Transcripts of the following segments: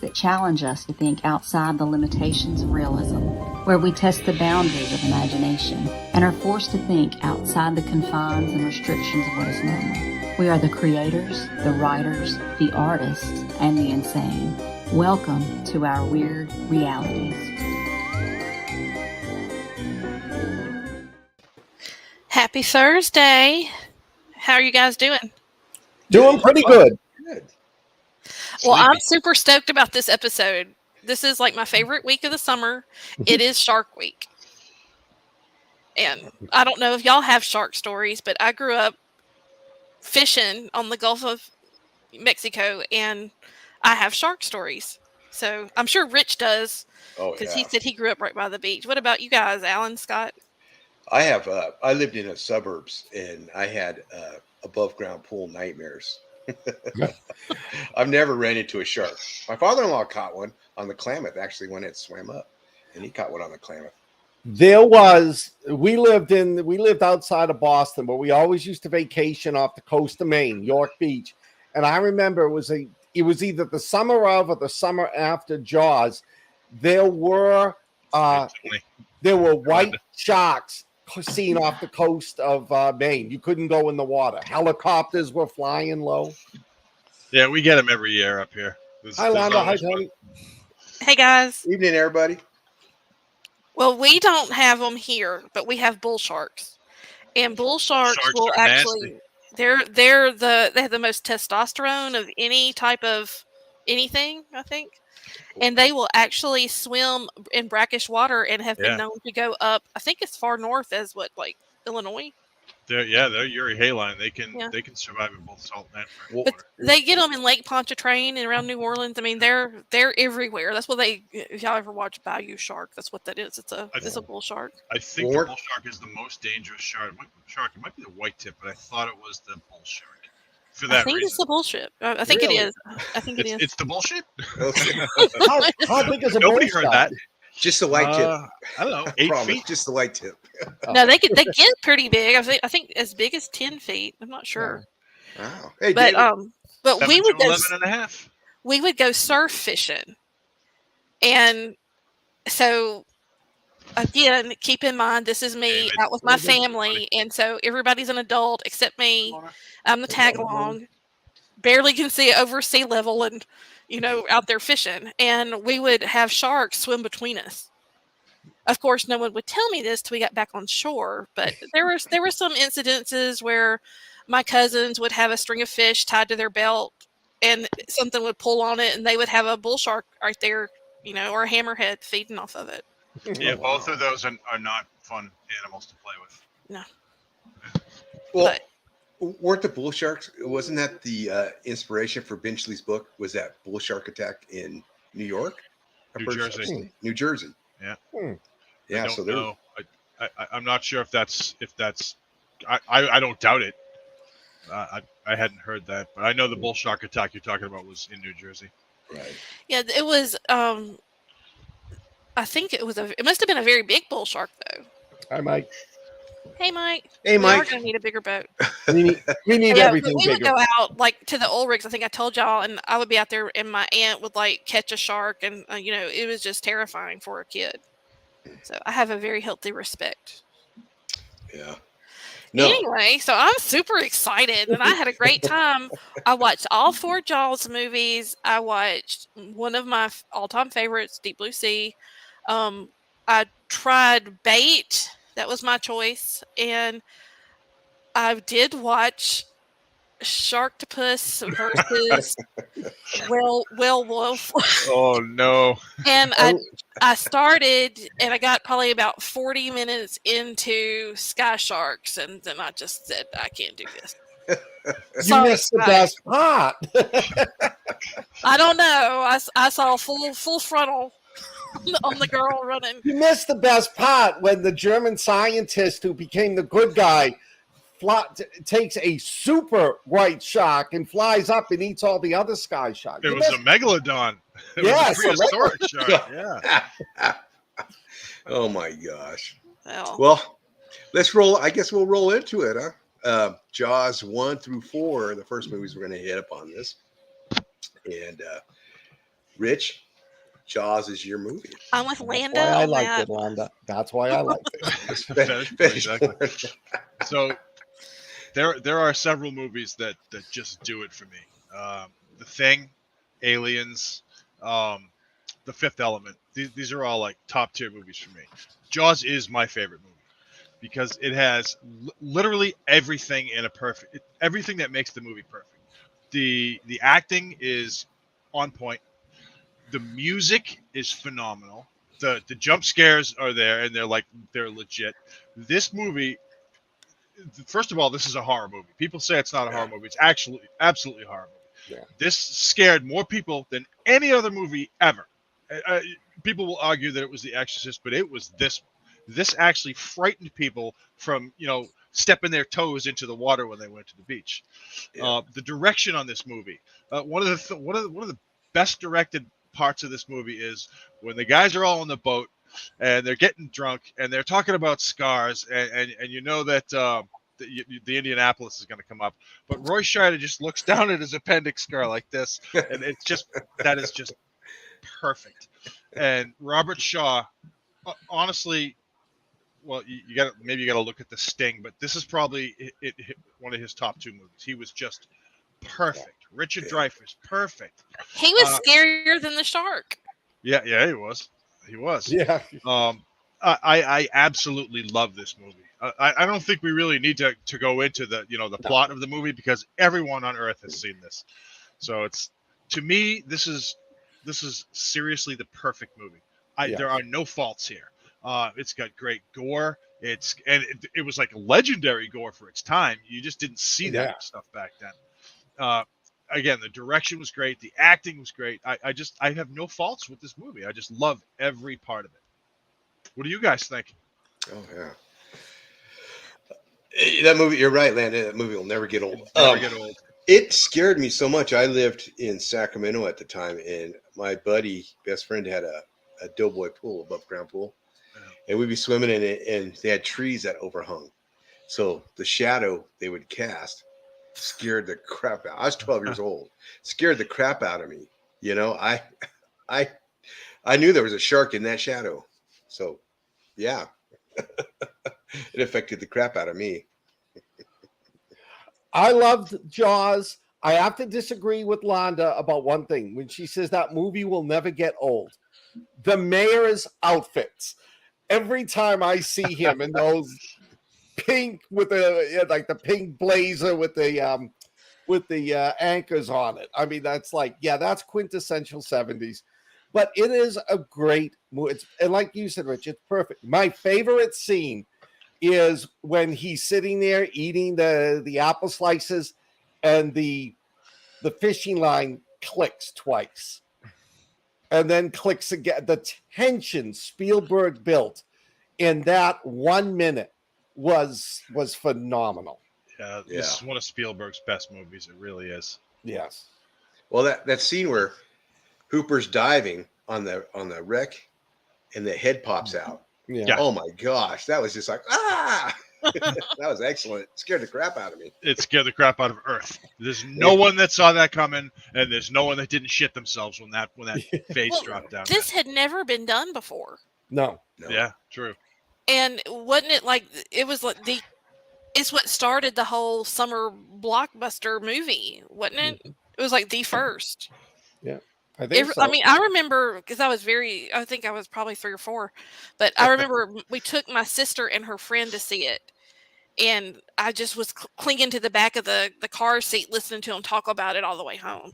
that challenge us to think outside the limitations of realism, where we test the boundaries of imagination and are forced to think outside the confines and restrictions of what is normal. We are the creators, the writers, the artists, and the insane. Welcome to our weird realities. Happy Thursday. How are you guys doing? Doing pretty good. Well, I'm super stoked about this episode. This is like my favorite week of the summer. It is Shark Week. And I don't know if y'all have shark stories, but I grew up fishing on the Gulf of Mexico, and I have shark stories. So I'm sure Rich does, because he said he grew up right by the beach. What about you guys, Alan, Scott? I have. I lived in the suburbs, and I had above ground pool nightmares. I've never ran into a shark. My father-in-law caught one on the Klamath, actually, when it swam up, and he caught one on the Klamath. We lived outside of Boston, but we always used to vacation off the coast of Maine, York Beach. And I remember it was either the summer of or the summer after Jaws. There were white sharks seen off the coast of Maine. You couldn't go in the water. Helicopters were flying low. Yeah, we get them every year up here. Hi, Londa. Hi, Tony. Hey, guys. Evening, everybody. Well, we don't have them here, but we have bull sharks. And bull sharks will actually... Nasty. They have the most testosterone of any type of anything, I think. And they will actually swim in brackish water and have been known to go up, I think as far north as Illinois. They're Uri Hayline. They can survive in both salt and freshwater. But they get them in Lake Pontchartrain and around New Orleans. I mean, they're everywhere. That's what if y'all ever watch Bayou Shark, that's what that is. It's a bull shark. I think the bull shark is the most dangerous shark. It might be the white tip, but I thought it was the bull shark. For that I think reason. it's the bullshit. I think it is. I think it is. It's the bullshit? How big is a Nobody bull heard that. Just the white tip. I don't know, 8 feet? Just the white tip. No, they get pretty big. I think as big as 10 feet. I'm not sure. Wow. Hey, but David. but we would go 11 and a half. We would go surf fishing. And so again, keep in mind this is me out with my family, and so everybody's an adult except me. I'm the tag along. Barely can see over sea level and out there fishing. And we would have sharks swim between us. Of course, no one would tell me this till we got back on shore. But there were some incidences where my cousins would have a string of fish tied to their belt, and something would pull on it, and they would have a bull shark right there, or a hammerhead feeding off of it. Yeah, both of those are not fun animals to play with. No. Well, weren't the bull sharks? Wasn't that the inspiration for Benchley's book? Was that bull shark attack in New York? New Jersey. Yeah. Yeah. I don't know. I'm not sure if that's. I don't doubt it. I hadn't heard that, but I know the bull shark attack you're talking about was in New Jersey. Right. Yeah, it was. I think it must have been a very big bull shark, though. Hi, Mike. Hey, Mike. Hey, Mike. We're going to need a bigger boat. We need everything we bigger. would go out to the oil rigs. I think I told y'all, and I would be out there, and my aunt would catch a shark, and it was just terrifying for a kid. So I have a very healthy respect. Yeah. No. Anyway, so I'm super excited, and I had a great time. I watched all 4 Jaws movies. I watched one of my all-time favorites, Deep Blue Sea. I tried Bait. That was my choice. And I did watch Sharktopus versus Whale Wolf. Oh, no. And I started, and I got probably about 40 minutes into Sky Sharks, and then I just said, I can't do this. You missed the best part. I don't know. I saw full frontal on the girl running. You missed the best part when the German scientist who became the good guy takes a super white shark and flies up and eats all the other sky sharks. It was a megalodon. It was a prehistoric shark. Yeah. Oh my gosh. Well, let's roll. I guess we'll roll into it, huh? Jaws 1 through 4 are the first movies we're going to hit up on this. And Rich, Jaws is your movie. I'm with That's Lando why I on liked that. it, Londa. That's why I liked it. Exactly. So there are several movies that just do it for me. The Thing, Aliens, The Fifth Element. These are all like top tier movies for me. Jaws is my favorite movie because it has literally everything in everything that makes the movie perfect. The acting is on point. The music is phenomenal. The jump scares are there and they're legit. This movie, first of all, this is a horror movie. People say it's not a horror movie. It's actually absolutely a horror movie. Yeah. This scared more people than any other movie ever. People will argue that it was The Exorcist, but it was this one. This actually frightened people from stepping their toes into the water when they went to the beach. Yeah. The direction on this movie, one of the best directed parts of this movie is when the guys are all on the boat and they're getting drunk and they're talking about scars and you know that the Indianapolis is going to come up, but Roy Scheider just looks down at his appendix scar like this, and that is just perfect. And Robert Shaw, honestly, well, you got to look at The Sting, but this is probably one of his top two movies. He was just perfect. Richard Dreyfuss, perfect. He was scarier than the shark. Yeah, he was. Yeah. I absolutely love this movie. I don't think we really need to go into the plot of the movie because everyone on Earth has seen this. So it's, to me, this is seriously the perfect movie. There are no faults here. It's got great gore. It was like legendary gore for its time. You just didn't see that stuff back then. Again, the direction was great. The acting was great. I have no faults with this movie. I just love every part of it. What do you guys think? Oh yeah. That movie, you're right, Landon. That movie will never get old. Never get old. It scared me so much. I lived in Sacramento at the time, and my best friend, had a doughboy pool, above ground pool, and we'd be swimming in it, and they had trees that overhung. So the shadow they would cast scared the crap out. I was 12 years old. Scared the crap out of me. I knew there was a shark in that shadow. So, yeah. It affected the crap out of me. I loved Jaws. I have to disagree with Londa about one thing. When she says that movie will never get old. The mayor's outfits. Every time I see him in those pink with the pink blazer with the anchors on it. I mean, that's that's quintessential 70s. But it is a great movie. And like you said, Rich, it's perfect. My favorite scene is when he's sitting there eating the apple slices and the fishing line clicks twice and then clicks again. The tension Spielberg built in that 1 minute was phenomenal. Yeah, this is one of Spielberg's best movies. It really is. Yes. Well, that scene where Hooper's diving on the wreck and the head pops out. Yeah. Oh my gosh, that was just like that was excellent. It scared the crap out of me. It scared the crap out of Earth. There's no one that saw that coming, and there's no one that didn't shit themselves when that face dropped down. This had never been done before. No. Yeah, true. And wasn't it like it was like it's what started the whole summer blockbuster movie, wasn't it? It was like the first. Yeah. I think so. I mean, I remember because I think I was probably 3 or 4, but I remember we took my sister and her friend to see it. And I just was clinging to the back of the car seat, listening to them talk about it all the way home.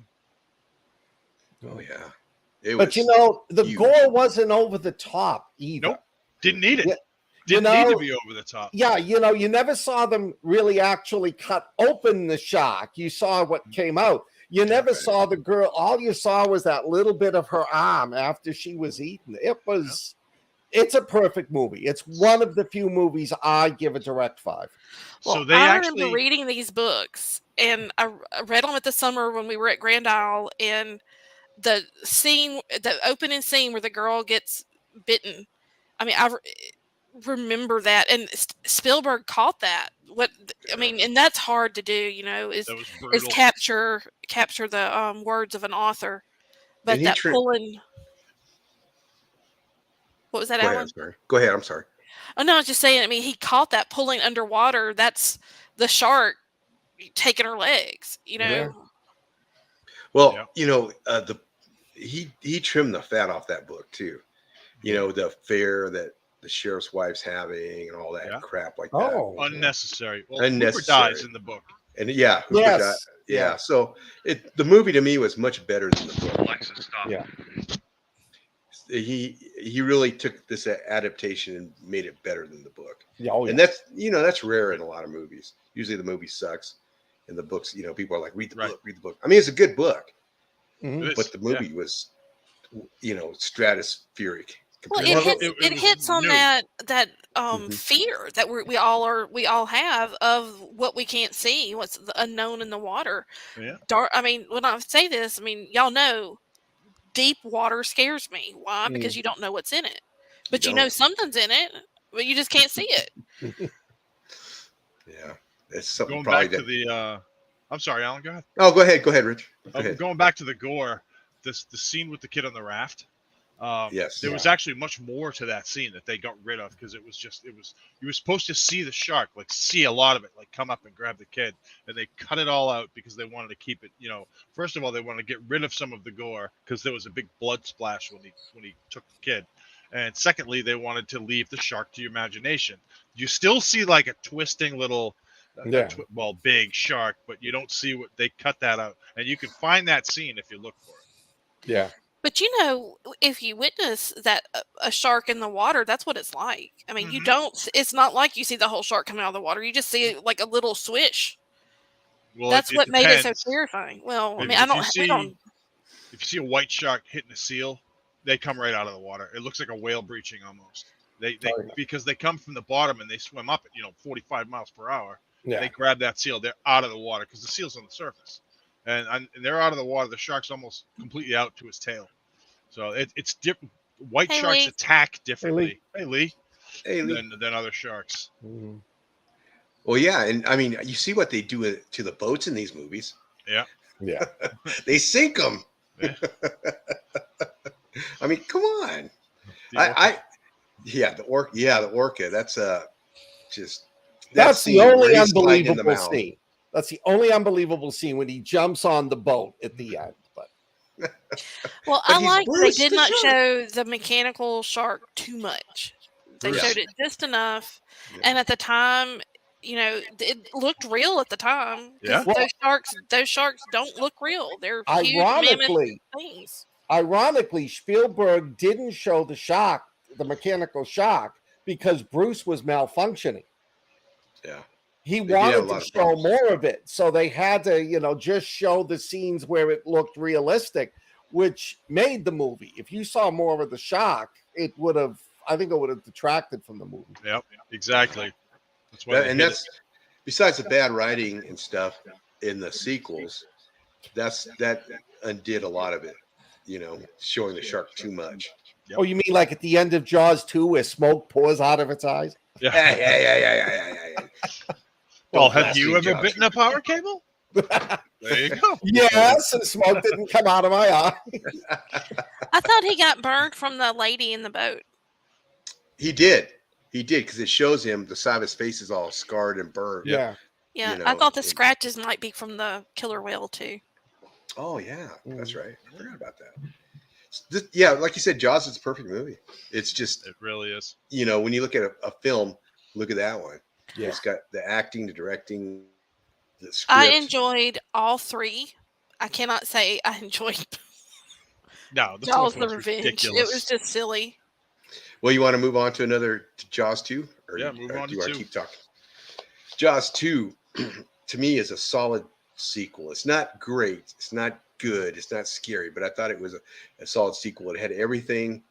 Oh yeah. But the huge. gore wasn't over the top either. Nope. Didn't need it. Yeah. Didn't need to be over the top. Yeah, you never saw them really actually cut open the shark. You saw what came out. You never saw the girl. All you saw was that little bit of her arm after she was eaten. It's a perfect movie. It's one of the few movies I give a direct 5. Well, so I remember reading these books, and I read them at the summer when we were at Grand Isle, and the opening scene where the girl gets bitten. I mean, I remember that, and Spielberg caught that. And that's hard to do, is capture the words of an author. But And that pulling. What was that, Go ahead, Alan? I'm sorry. Go ahead. I'm sorry. Oh no, I was just saying. I mean, he caught that pulling underwater. That's the shark taking her legs. You know. Yeah. Well, he trimmed the fat off that book too. You know, the affair that the sheriff's wife's having and all that crap like that. Oh, Unnecessary. Well, Unnecessary. Hooper dies in the book. And Hooper Yes. died. Yeah. Yeah. So the movie to me was much better than the book. Alexa, stop. Yeah. He really took this adaptation and made it better than the book. Yeah, oh, yeah. And that's rare in a lot of movies. Usually the movie sucks, and the books, people are like, read the book, read the book. I mean, it's a good book, but the movie was, stratospheric. Well, it hits on that fear that we all have of what we can't see, what's the unknown in the water. Yeah. Dark. I mean, when I say this, I mean y'all know, deep water scares me. Why? Because you don't know what's in it, but you know something's in it, but you just can't see it. Yeah, it's something. Going probably back to the. I'm sorry, Alan. Go ahead. Oh, go ahead, Rich. Go ahead. Going back to the gore, the scene with the kid on the raft. Yes, there was actually much more to that scene that they got rid of because it was you were supposed to see the shark, like see a lot of it, like come up and grab the kid, and they cut it all out because they wanted to keep it. First of all, they wanted to get rid of some of the gore because there was a big blood splash when he took the kid, and secondly, they wanted to leave the shark to your imagination. You still see like a twisting little. Big shark, but you don't see what they cut that out, and you can find that scene if you look for it. Yeah. But if you witness that a shark in the water, that's what it's like. I mean, it's not like you see the whole shark coming out of the water. You just see like a little swish. Well, that's what made it so terrifying. Well, I mean, if you see a white shark hitting a seal, they come right out of the water. It looks like a whale breaching almost. Because they come from the bottom and they swim up at 45 miles per hour. Yeah. They grab that seal. They're out of the water because the seal's on the surface. And they're out of the water. The shark's almost completely out to his tail. So it's different. White sharks attack differently. Hey, Lee. Than other sharks. Mm-hmm. Well, yeah. And I mean, you see what they do to the boats in these movies. Yeah. Yeah. They sink them. Yeah. I mean, come on. The orca. That's That's the only unbelievable scene. That's the only unbelievable scene when he jumps on the boat at the end. But I like they did not show the mechanical shark too much. They showed it just enough, and at the time, it looked real at the time. Yeah, those sharks don't look real. They're huge mammoth things. Ironically, Spielberg didn't show the mechanical shark, because Bruce was malfunctioning. Yeah. He wanted to show more of it. So they had to, just show the scenes where it looked realistic, which made the movie. If you saw more of the shark, I think it would have detracted from the movie. Yep, exactly. That's why besides the bad writing and stuff in the sequels, that undid a lot of it, showing the shark too much. Yep. Oh, you mean like at the end of Jaws 2 where smoke pours out of its eyes? Yeah. Well, have you ever bitten a power cable? There you go. Yes, and smoke didn't come out of my eye. I thought he got burned from the lady in the boat. He did, because it shows him the side of his face is all scarred and burned. Yeah. Yeah, I thought the scratches might be from the killer whale too. Oh yeah, that's right. I forgot about that. Like you said, Jaws is a perfect movie. It's just, it really is. When you look at a film, look at that one. Yeah. It's got the acting, the directing, the script. I enjoyed all three. I cannot say I enjoyed Jaws the Revenge. Ridiculous. It was just silly. Well, you want to move on to Jaws 2? Move on to 2. Keep talking. Jaws 2, to me, is a solid sequel. It's not great. It's not good. It's not scary, but I thought it was a solid sequel. It had everything.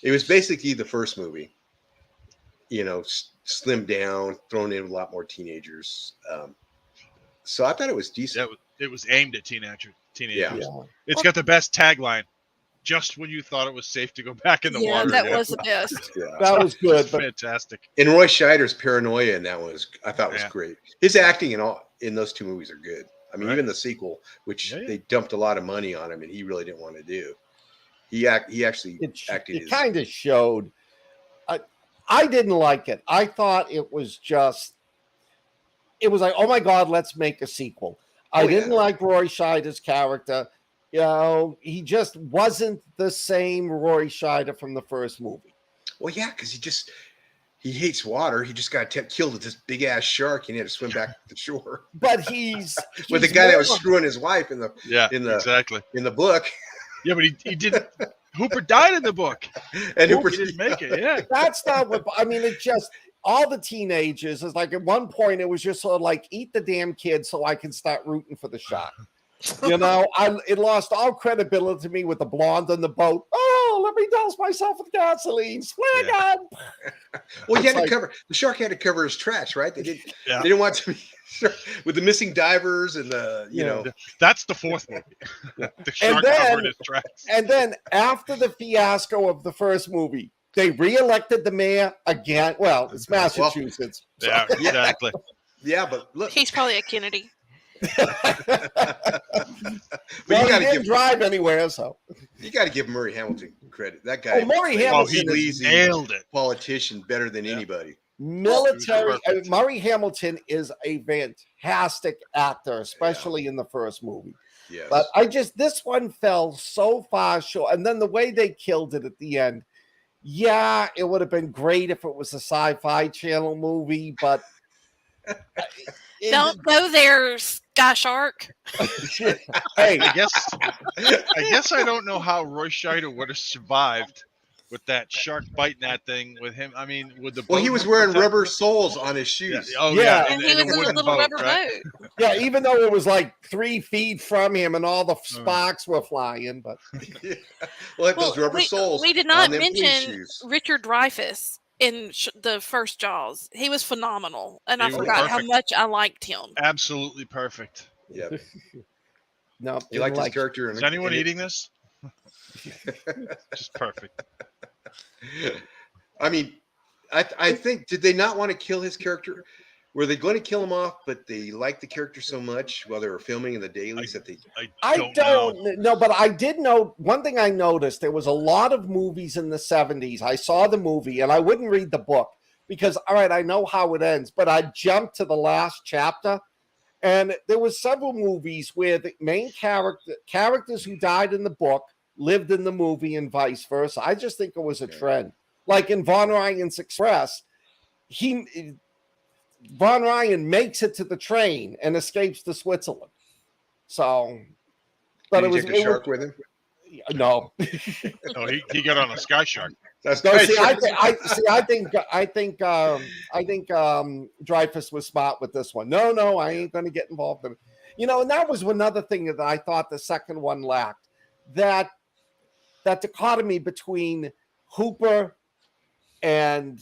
It was basically the first movie, slimmed down, thrown in a lot more teenagers. So I thought it was decent. It was aimed at teenagers. Yeah. It's got the best tagline. Just when you thought it was safe to go back in the water. That was the best. That was good. Fantastic. And Roy Scheider's paranoia in that one I thought was great. His acting in those two movies are good. I mean, even the sequel, which they dumped a lot of money on him and he really didn't want to do. He actually acted. It kind of showed. I didn't like it. I thought it was like, oh my God, let's make a sequel. I didn't like Roy Scheider's character. You know, he just wasn't the same Roy Scheider from the first movie. Well, yeah, because he hates water. He just got killed with this big ass shark, and he had to swim back to the shore. But he's with the guy that was screwing his wife in the book. Yeah, but he didn't. Hooper died in the book, and Hooper didn't make it. Yeah, that's not what I mean. It just all the teenagers is like at one point it was just sort of like eat the damn kid so I can start rooting for the shark. You know, it lost all credibility to me with the blonde on the boat. Oh, let me douse myself with gasoline. Swear to God. Well, he had to cover the shark had to cover his tracks, right? They didn't want to be with the missing divers and you know. That's the fourth movie. The shark covered his tracks. And then after the fiasco of the first movie, they reelected the mayor again. Well, it's Massachusetts. Well, yeah, exactly. Yeah, but look, he's probably a Kennedy. Well, he didn't drive anywhere, so you got to give Murray Hamilton credit. That guy, Murray Hamilton nailed it. Politician better than anybody. Military. Murray Hamilton is a fantastic actor, especially in the first movie. Yes. But this one fell so far short, and then the way they killed it at the end. Yeah, it would have been great if it was a Sci-Fi Channel movie, but. Don't go there, Sky Shark. Hey, I guess I don't know how Roy Scheider would have survived with that shark biting that thing with him. I mean, with the he was wearing rubber soles on his shoes. Yeah. Oh yeah, and he was in a little rubber boat. Yeah, even though it was like 3 feet from him and all the sparks were flying, but those rubber soles. We did not mention Richard Dreyfuss in the first Jaws. He was phenomenal, and I forgot how much I liked him. Absolutely perfect. Yeah. No, you liked his character. Is anyone eating this? Just perfect. I mean, I think, did they not want to kill his character? Were they going to kill him off, but they liked the character so much while they were filming in the dailies that they... I don't know, but I did know one thing I noticed. There was a lot of movies in the 70s. I saw the movie, and I wouldn't read the book because, all right, I know how it ends, but I jumped to the last chapter, and there was several movies where the main characters who died in the book lived in the movie and vice versa. I just think it was a trend. Like in Von Ryan's Express, Von Ryan makes it to the train and escapes to Switzerland. So, but did he take a shark with him? No. Oh, he got on a Sky Shark. That's no, I think Dreyfuss was smart with this one. No, I ain't going to get involved in it. You know, and that was another thing that I thought the second one lacked. That dichotomy between Hooper and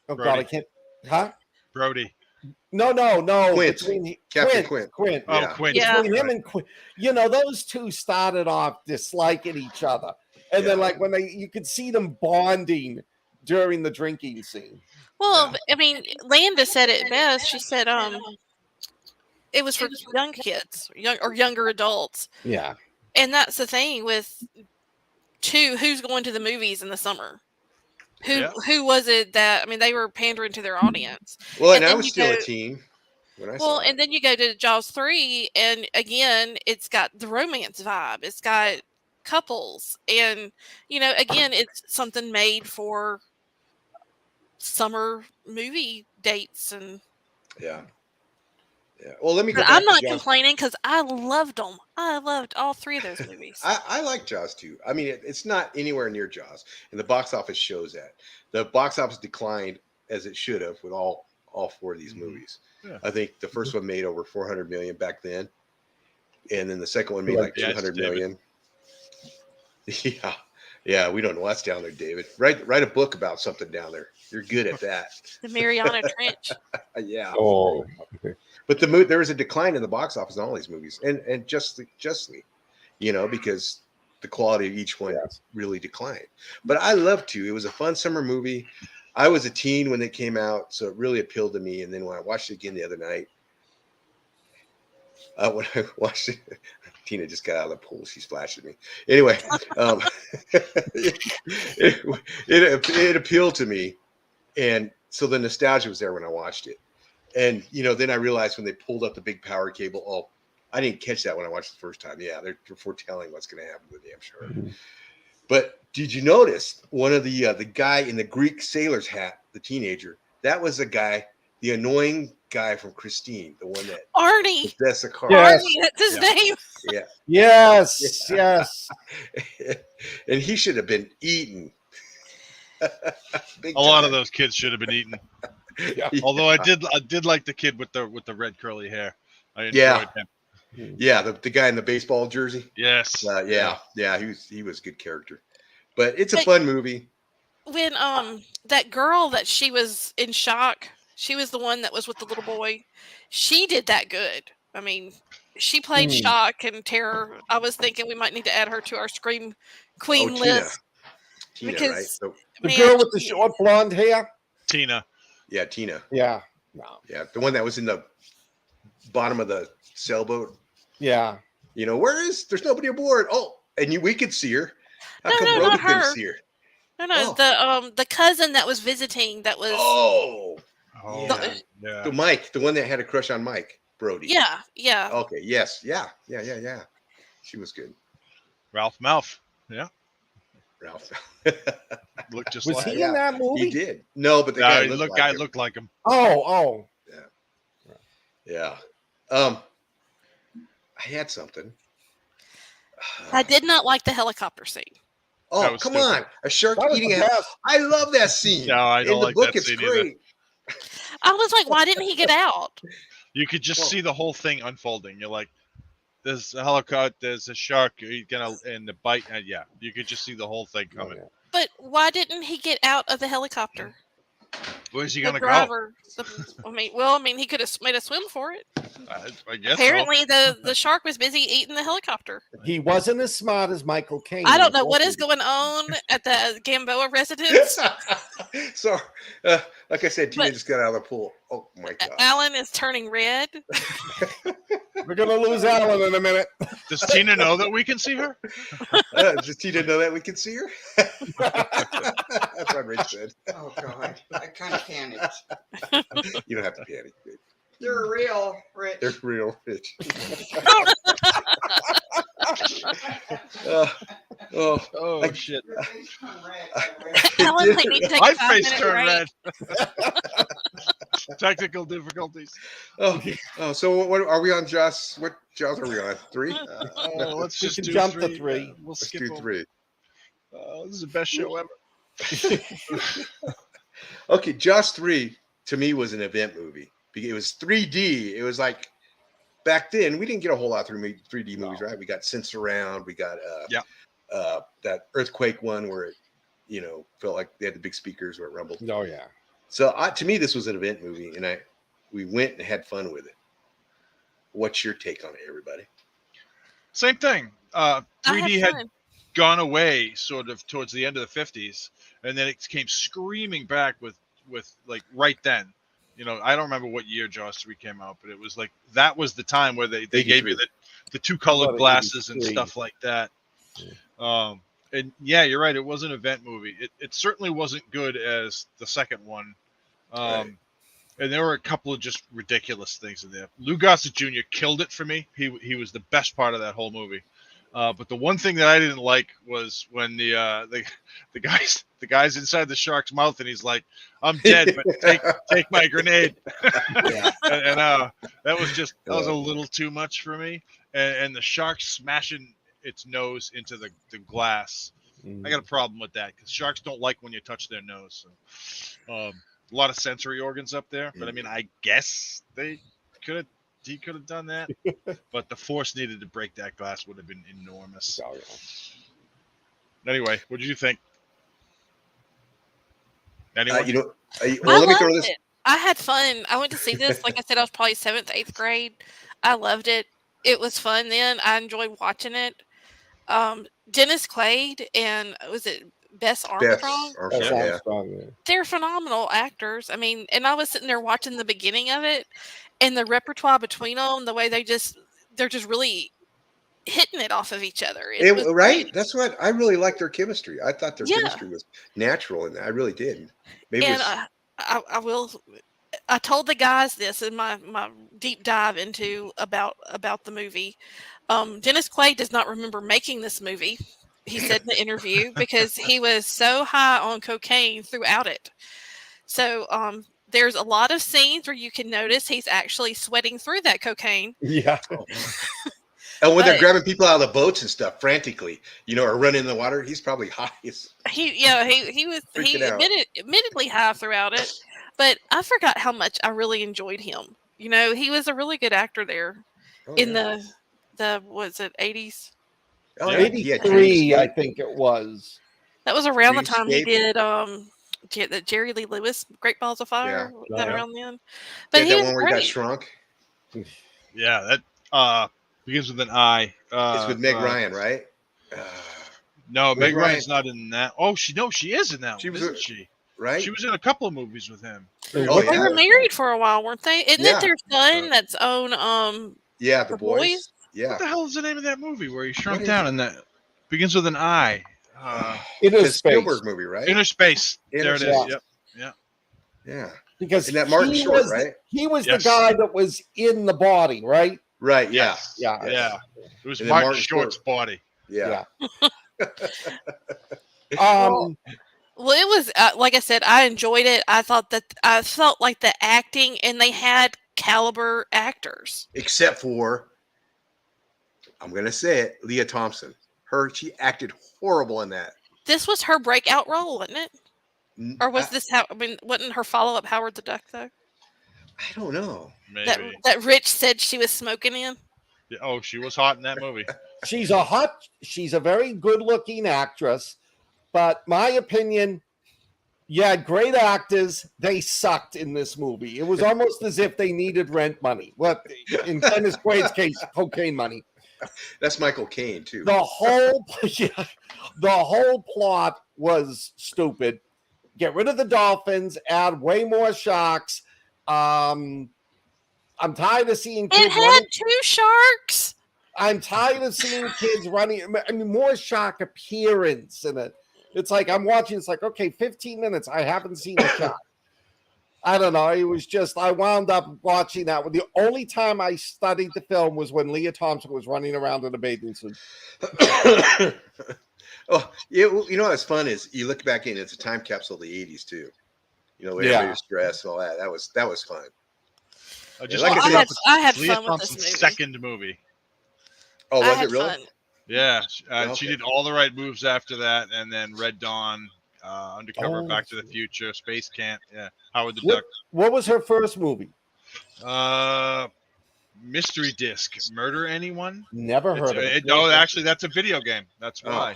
Brody. God, I can't. Huh? Brody. No. Quint. Captain Quint. Oh, yeah. Quint. Yeah. Between him and Quint. You know, those two started off disliking each other. And then, like, when you could see them bonding during the drinking scene. Well, I mean, Landis said it best. She said, it was for young kids, younger adults. Yeah. And that's the thing with who's going to the movies in the summer? Who was it that, I mean, they were pandering to their audience. Well, and I was still a teen when I saw it. And then you go to Jaws 3, and again, it's got the romance vibe. It's got couples. And, you know, again, it's something made for summer movie dates. And yeah. Well, let me go but back I'm not to Jaws. complaining because I loved them. I loved all 3 of those movies. I like Jaws too. I mean, it's not anywhere near Jaws, and the box office shows that. The box office declined as it should have with all 4 of these movies. Yeah. I think the first one made over 400 million back then, and then the second one made like 200 million. Yeah, we don't know what's down there, David. Write a book about something down there. You're good at that. The Mariana Trench. Yeah. Oh. But there was a decline in the box office in all these movies, and justly, you know, because the quality of each one really declined. But I loved it. It was a fun summer movie. I was a teen when it came out, so it really appealed to me. And then when I watched it again the other night, when I watched it, Tina just got out of the pool. She splashed at me. Anyway, it appealed to me. And so the nostalgia was there when I watched it. And, then I realized when they pulled up the big power cable, I didn't catch that when I watched the first time. Yeah, they're foretelling what's going to happen to the damn shark. Mm-hmm. But did you notice one of the guy in the Greek sailor's hat, the teenager, that was the annoying guy from Christine, the one that Arnie. That's the car. Yes. Arnie, that's his name. Yeah. Yes. And he should have been eaten. A lot of those kids should have been eaten. Yeah. Although I did like the kid with the red curly hair. I enjoyed him. Yeah, the guy in the baseball jersey. Yes. He was a good character. But it's a fun movie. When that girl that she was in shock, she was the one that was with the little boy. She did that good. I mean, she played shock and terror. I was thinking we might need to add her to our Scream Queen list. Tina, because, right? So, the girl with the short blonde hair? Tina. Yeah, Tina. Yeah. No. Yeah, the one that was in the bottom of the sailboat. Yeah. There's nobody aboard. Oh, and we could see her. How come not Brody her. couldn't see her? No, the cousin that was visiting that was Yeah. The Mike, the one that had a crush on Mike, Brody. Yeah. Okay, yes. Yeah. She was good. Ralph Malph. Yeah. Ralph. Looked just was like he in that movie? He did. No, but the guy looked like him. Oh. Yeah. I had something. I did not like the helicopter scene. Oh, come on. A shark eating a house. I love that scene. No, I don't like that scene it's great. I was like, why didn't he get out? You could just see the whole thing unfolding. You're like, there's a helicopter, there's a shark, and the bite, and you could just see the whole thing coming. But why didn't he get out of the helicopter? Where's he gonna go? He could have made a swim for it. I guess. Apparently, the shark was busy eating the helicopter. He wasn't as smart as Michael Caine. I don't know what is going on at the Gamboa residence. So, like I said, Tina just got out of the pool. Oh my God! Alan is turning red. We're gonna lose Alan in a minute. Does Tina know that we can see her? Does Tina know that we can see her? That's what Rich said. Oh God, I kind of panicked. You don't have to panic, babe. You're real, Rich. They're real, Rich. Shit! Alan, need to take My a 5 face minute turned break. red. Technical difficulties. So what are we on, Joss? What Jaws are we on? 3? Let's just jump 3. to 3. We'll Let's skip do 3. This is the best show ever. Okay, Jaws 3 to me was an event movie. It was 3D. It was like back then we didn't get a whole lot of 3D movies, right? We got Sense Around. We got that earthquake one where it, felt like they had the big speakers where it rumbled. Oh yeah. So to me, this was an event movie, and we went and had fun with it. What's your take on it, everybody? Same thing. 3D had gone away sort of towards the end of the 50s, and then it came screaming back with like right then. I don't remember what year Jaws 3 came out, but it was like that was the time where they gave you the 2 colored glasses and stuff like that. And you're right. It was an event movie. It certainly wasn't good as the second one. Right. And there were a couple of just ridiculous things in there. Lou Gossett Jr. killed it for me. He was the best part of that whole movie. But the one thing that I didn't like was when the guy's inside the shark's mouth and he's like, "I'm dead, but take my grenade." and that was a little too much for me. And the shark smashing its nose into the glass. I got a problem with that because sharks don't like when you touch their nose. So, a lot of sensory organs up there, but I mean, I guess he could have done that, but the force needed to break that glass would have been enormous. Anyway, what did you think? Anyone? Let me throw this. I had fun. I went to see this. Like I said, I was probably 7th, 8th grade. I loved it. It was fun then. I enjoyed watching it. Dennis Quaid and was it Bess Armstrong? They're phenomenal actors. I mean, and I was sitting there watching the beginning of it, and the repertoire between them, the way they're just really hitting it off of each other. It, was right? great. That's what I really liked their chemistry. I thought their Yeah. chemistry was natural, and I really did. Maybe it And was, I will. I told the guys this in my deep dive into about the movie. Dennis Quaid does not remember making this movie. He said in the interview because he was so high on cocaine throughout it. So there's a lot of scenes where you can notice he's actually sweating through that cocaine. Yeah. and when they're but- grabbing people out of the boats and stuff frantically, or running in the water, he's probably high. He was Freaking out. admittedly high throughout it, but I forgot how much I really enjoyed him. He was a really good actor there in the was it 80s? Oh, yeah. 83, I think it was. That was around the time he Dreamscape. did the Jerry Lee Lewis Great Balls of Fire. Yeah. Was that Yeah. around then? But Did he that was one where he got great. shrunk? Yeah, that begins with an I. It's with Meg Ryan, right? No, Meg Meg Ryan. Ryan's not in that. Oh, she is in that She one, was isn't she? Right? She was in a couple of movies with him. Oh, They yeah. were married for a while, weren't they? Isn't Yeah. it their son that's own Yeah, the The boys. Boys? Yeah. What the hell is the name of that movie where he shrunk What is down it? and that begins with an I? Inner The Space. Spielberg movie, right? Inner Space. Inner There it is. Space. Yep. Yeah. Because And that Martin he Short, was, right? He was Yes. the guy that was in the body, right? Right. Yeah. Yes. Yeah. Yeah. It was And then Martin Martin Short's Short. body. Yeah. Um, Well, it was like I said, I enjoyed it. I felt like the acting, and they had caliber actors. Except for, I'm gonna say it, Leah Thompson. She acted horrible in that. This was her breakout role, wasn't it? Or was I, this wasn't her follow up Howard the Duck though? I don't know. Maybe. That Rich said she was smoking in. Yeah, oh, she was hot in that movie. she's a very good looking actress, but my opinion, yeah, great actors. They sucked in this movie. It was almost as if they needed rent money. Well, in Dennis Quaid's case, cocaine money. That's Michael Caine too. The whole plot was stupid. Get rid of the dolphins, add way more sharks. I'm tired of seeing It kids had running. 2 sharks. I'm tired of seeing kids running. I mean, more shark appearance in it. It's like I'm watching. It's like, okay, 15 minutes. I haven't seen a shark. I don't know. It was just, I wound up watching that. The only time I studied the film was when Leah Thompson was running around in a bathing suit. Oh, you know what's fun is you look back in, it's a time capsule of the 80s too. Everybody was dressed and all that. That was fun. Just like look I it said, up. I had Leah fun with this Thompson's movie. second movie. Oh, I was had it really? fun. Yeah, Okay. she did All the Right Moves after that, and then Red Dawn, Undercover, Oh. Back to the Future, Space Camp. Yeah, Howard the What, Duck. what was her first movie? Mystery Disc, Murder Anyone? Never heard of it. No, actually, that's a video game. That's why.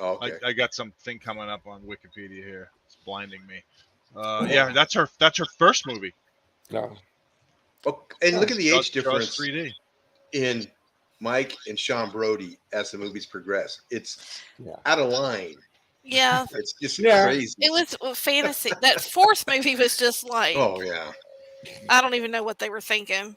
Oh, okay. I got something coming up on Wikipedia here. It's blinding me. Yeah, that's her first movie. No. Oh, and look at the age Jaws difference 3D. in Mike and Sean Brody as the movies progress. It's Yeah. out of line. Yeah, It's just Yeah. crazy. it was fantasy. That 4th movie was just like, Oh yeah. I don't even know what they were thinking.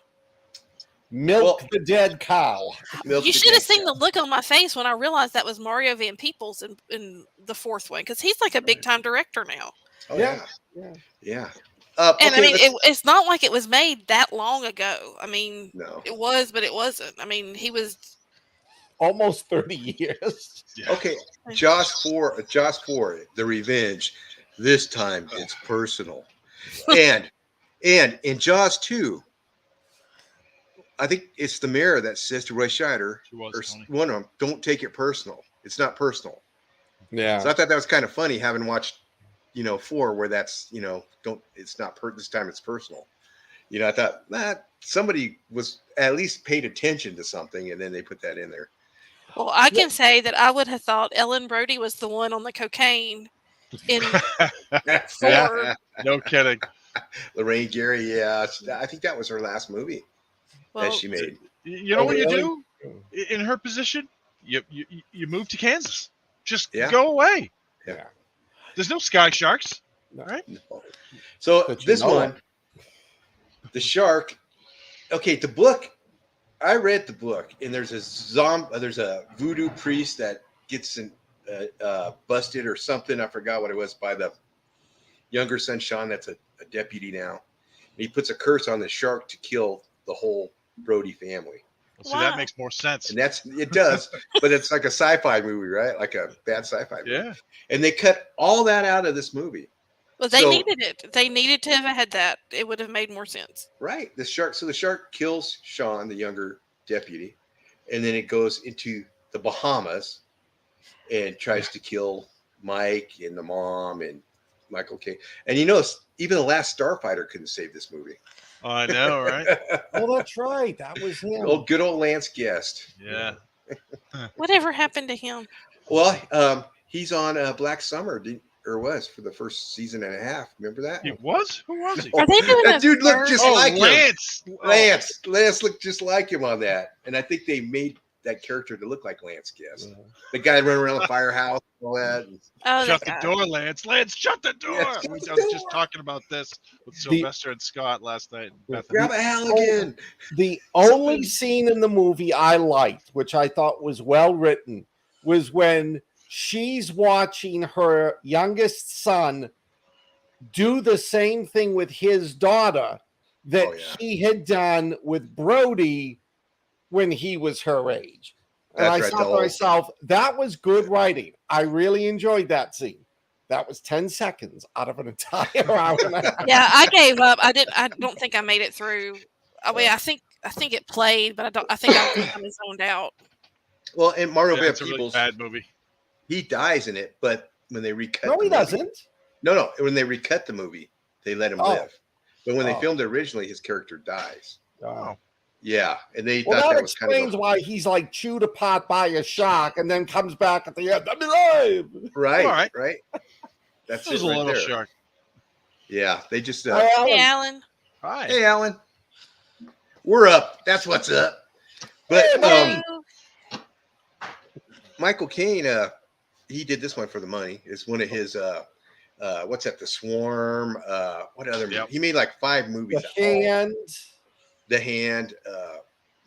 Milk the dead cow. Milk You the should have dead seen cow. the look on my face when I realized that was Mario Van Peebles in the 4th one, because he's like a big time director now. Oh Yeah. yeah. Yeah. And Okay, I mean, let's- it's not like it was made that long ago. I mean, no. it was, but it wasn't. I mean, he was. Almost 30 years. Yeah. Okay, Jaws 4, The Revenge. This time it's personal. And in Jaws 2, I think it's the mayor that says to Roy Scheider, She was or funny. one of them, don't take it personal. It's not personal. Yeah. So I thought that was kind of funny, having watched, 4, where that's, it's not this time it's personal. I thought that somebody was at least paid attention to something, and then they put that in there. Well, I can say that I would have thought Ellen Brody was the one on the cocaine in 4. No kidding. Lorraine Gary, yeah, I think that was her last movie Well, that she made. You know Oh, what you really? do in her position? You move to Kansas. Just Yeah. go away. Yeah. There's no sky sharks. No. So But you this know one, the shark. Okay, the book. I read the book, and there's a voodoo priest that gets busted or something. I forgot what it was by the younger son, Sean. That's a deputy now. And he puts a curse on the shark to kill the whole Brody family. Well, see, that makes more sense. And it does, but it's like a sci-fi movie, right? Like a bad sci-fi movie. Yeah. And they cut all that out of this movie. Well, they needed it. They needed to have had that. It would have made more sense. Right. So the shark kills Sean, the younger deputy, and then it goes into the Bahamas and tries to kill Mike and the mom and Michael Caine. And even the last Starfighter couldn't save this movie. Oh, I know, right? Oh, that's right. That was him. Good old Lance Guest. Yeah. Whatever happened to him? Well, he's on Black Summer, was for the first season and a half. Remember that? He was? Who was he? Are they doing that dude looked just like Lance. him. Lance looked just like him on that. And I think they made that character to look like Lance Guest. Yeah. The guy running around the firehouse and all that. Shut the door, Lance. Lance, shut the door. I was just talking about this with Sylvester and Scott last night. Grab a Halligan. The only scene in the movie I liked, which I thought was well written, was when she's watching her youngest son do the same thing with his daughter that he had done with Brody when he was her age. And I thought to myself, that was good writing. I really enjoyed that scene. That was 10 seconds out of an entire hour and a half. Yeah, I gave up. I don't think I made it through. I mean, I think it played, but I think I was kind of zoned out. Well, and Mario Van Peebles, Peebles, bad movie. He dies in it, but when they recut, no, he doesn't. No. When they recut the movie, they let him live. But when they filmed it originally, his character dies. Oh. Yeah, and they thought that was explains kind of why he's like chewed apart by a shark and then comes back at the end. I'm alive. Right. That's it. Was a little there. Shark. Yeah, they just. Hey, Alan. Hi. Hey, Alan. We're up. That's what's up. But Michael Caine, he did this one for the money. It's one of his. What's that? The Swarm. What other movie? He made like 5 movies. The Hand.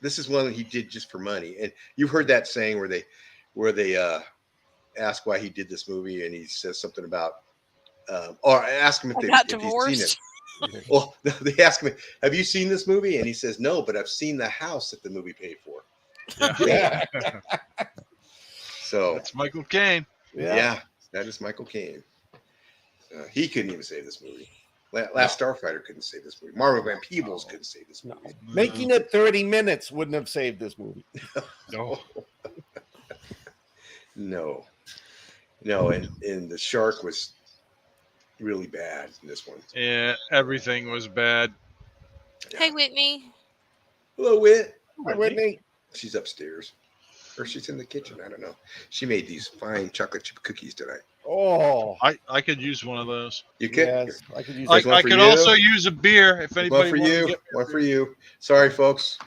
This is one that he did just for money, and you've heard that saying where they ask why he did this movie, and he says something about, or ask him if he's seen it. Well, they ask him, "Have you seen this movie?" And he says, "No, but I've seen the house that the movie paid for." Yeah. So that's Michael Caine. Yeah, that is Michael Caine. He couldn't even save this movie. Last Starfighter couldn't save this movie. Mario Van Peebles couldn't save this movie. No. Making it 30 minutes wouldn't have saved this movie. No. No, and the shark was really bad in this one. Yeah, everything was bad. Hey, Whitney. Hello, Whit. Hi, Whitney. She's upstairs. Or she's in the kitchen. I don't know. She made these fine chocolate chip cookies tonight. Oh, I could use one of those. You could. Yes, I could use. I could also use a beer if anybody. One for you. Sorry, folks.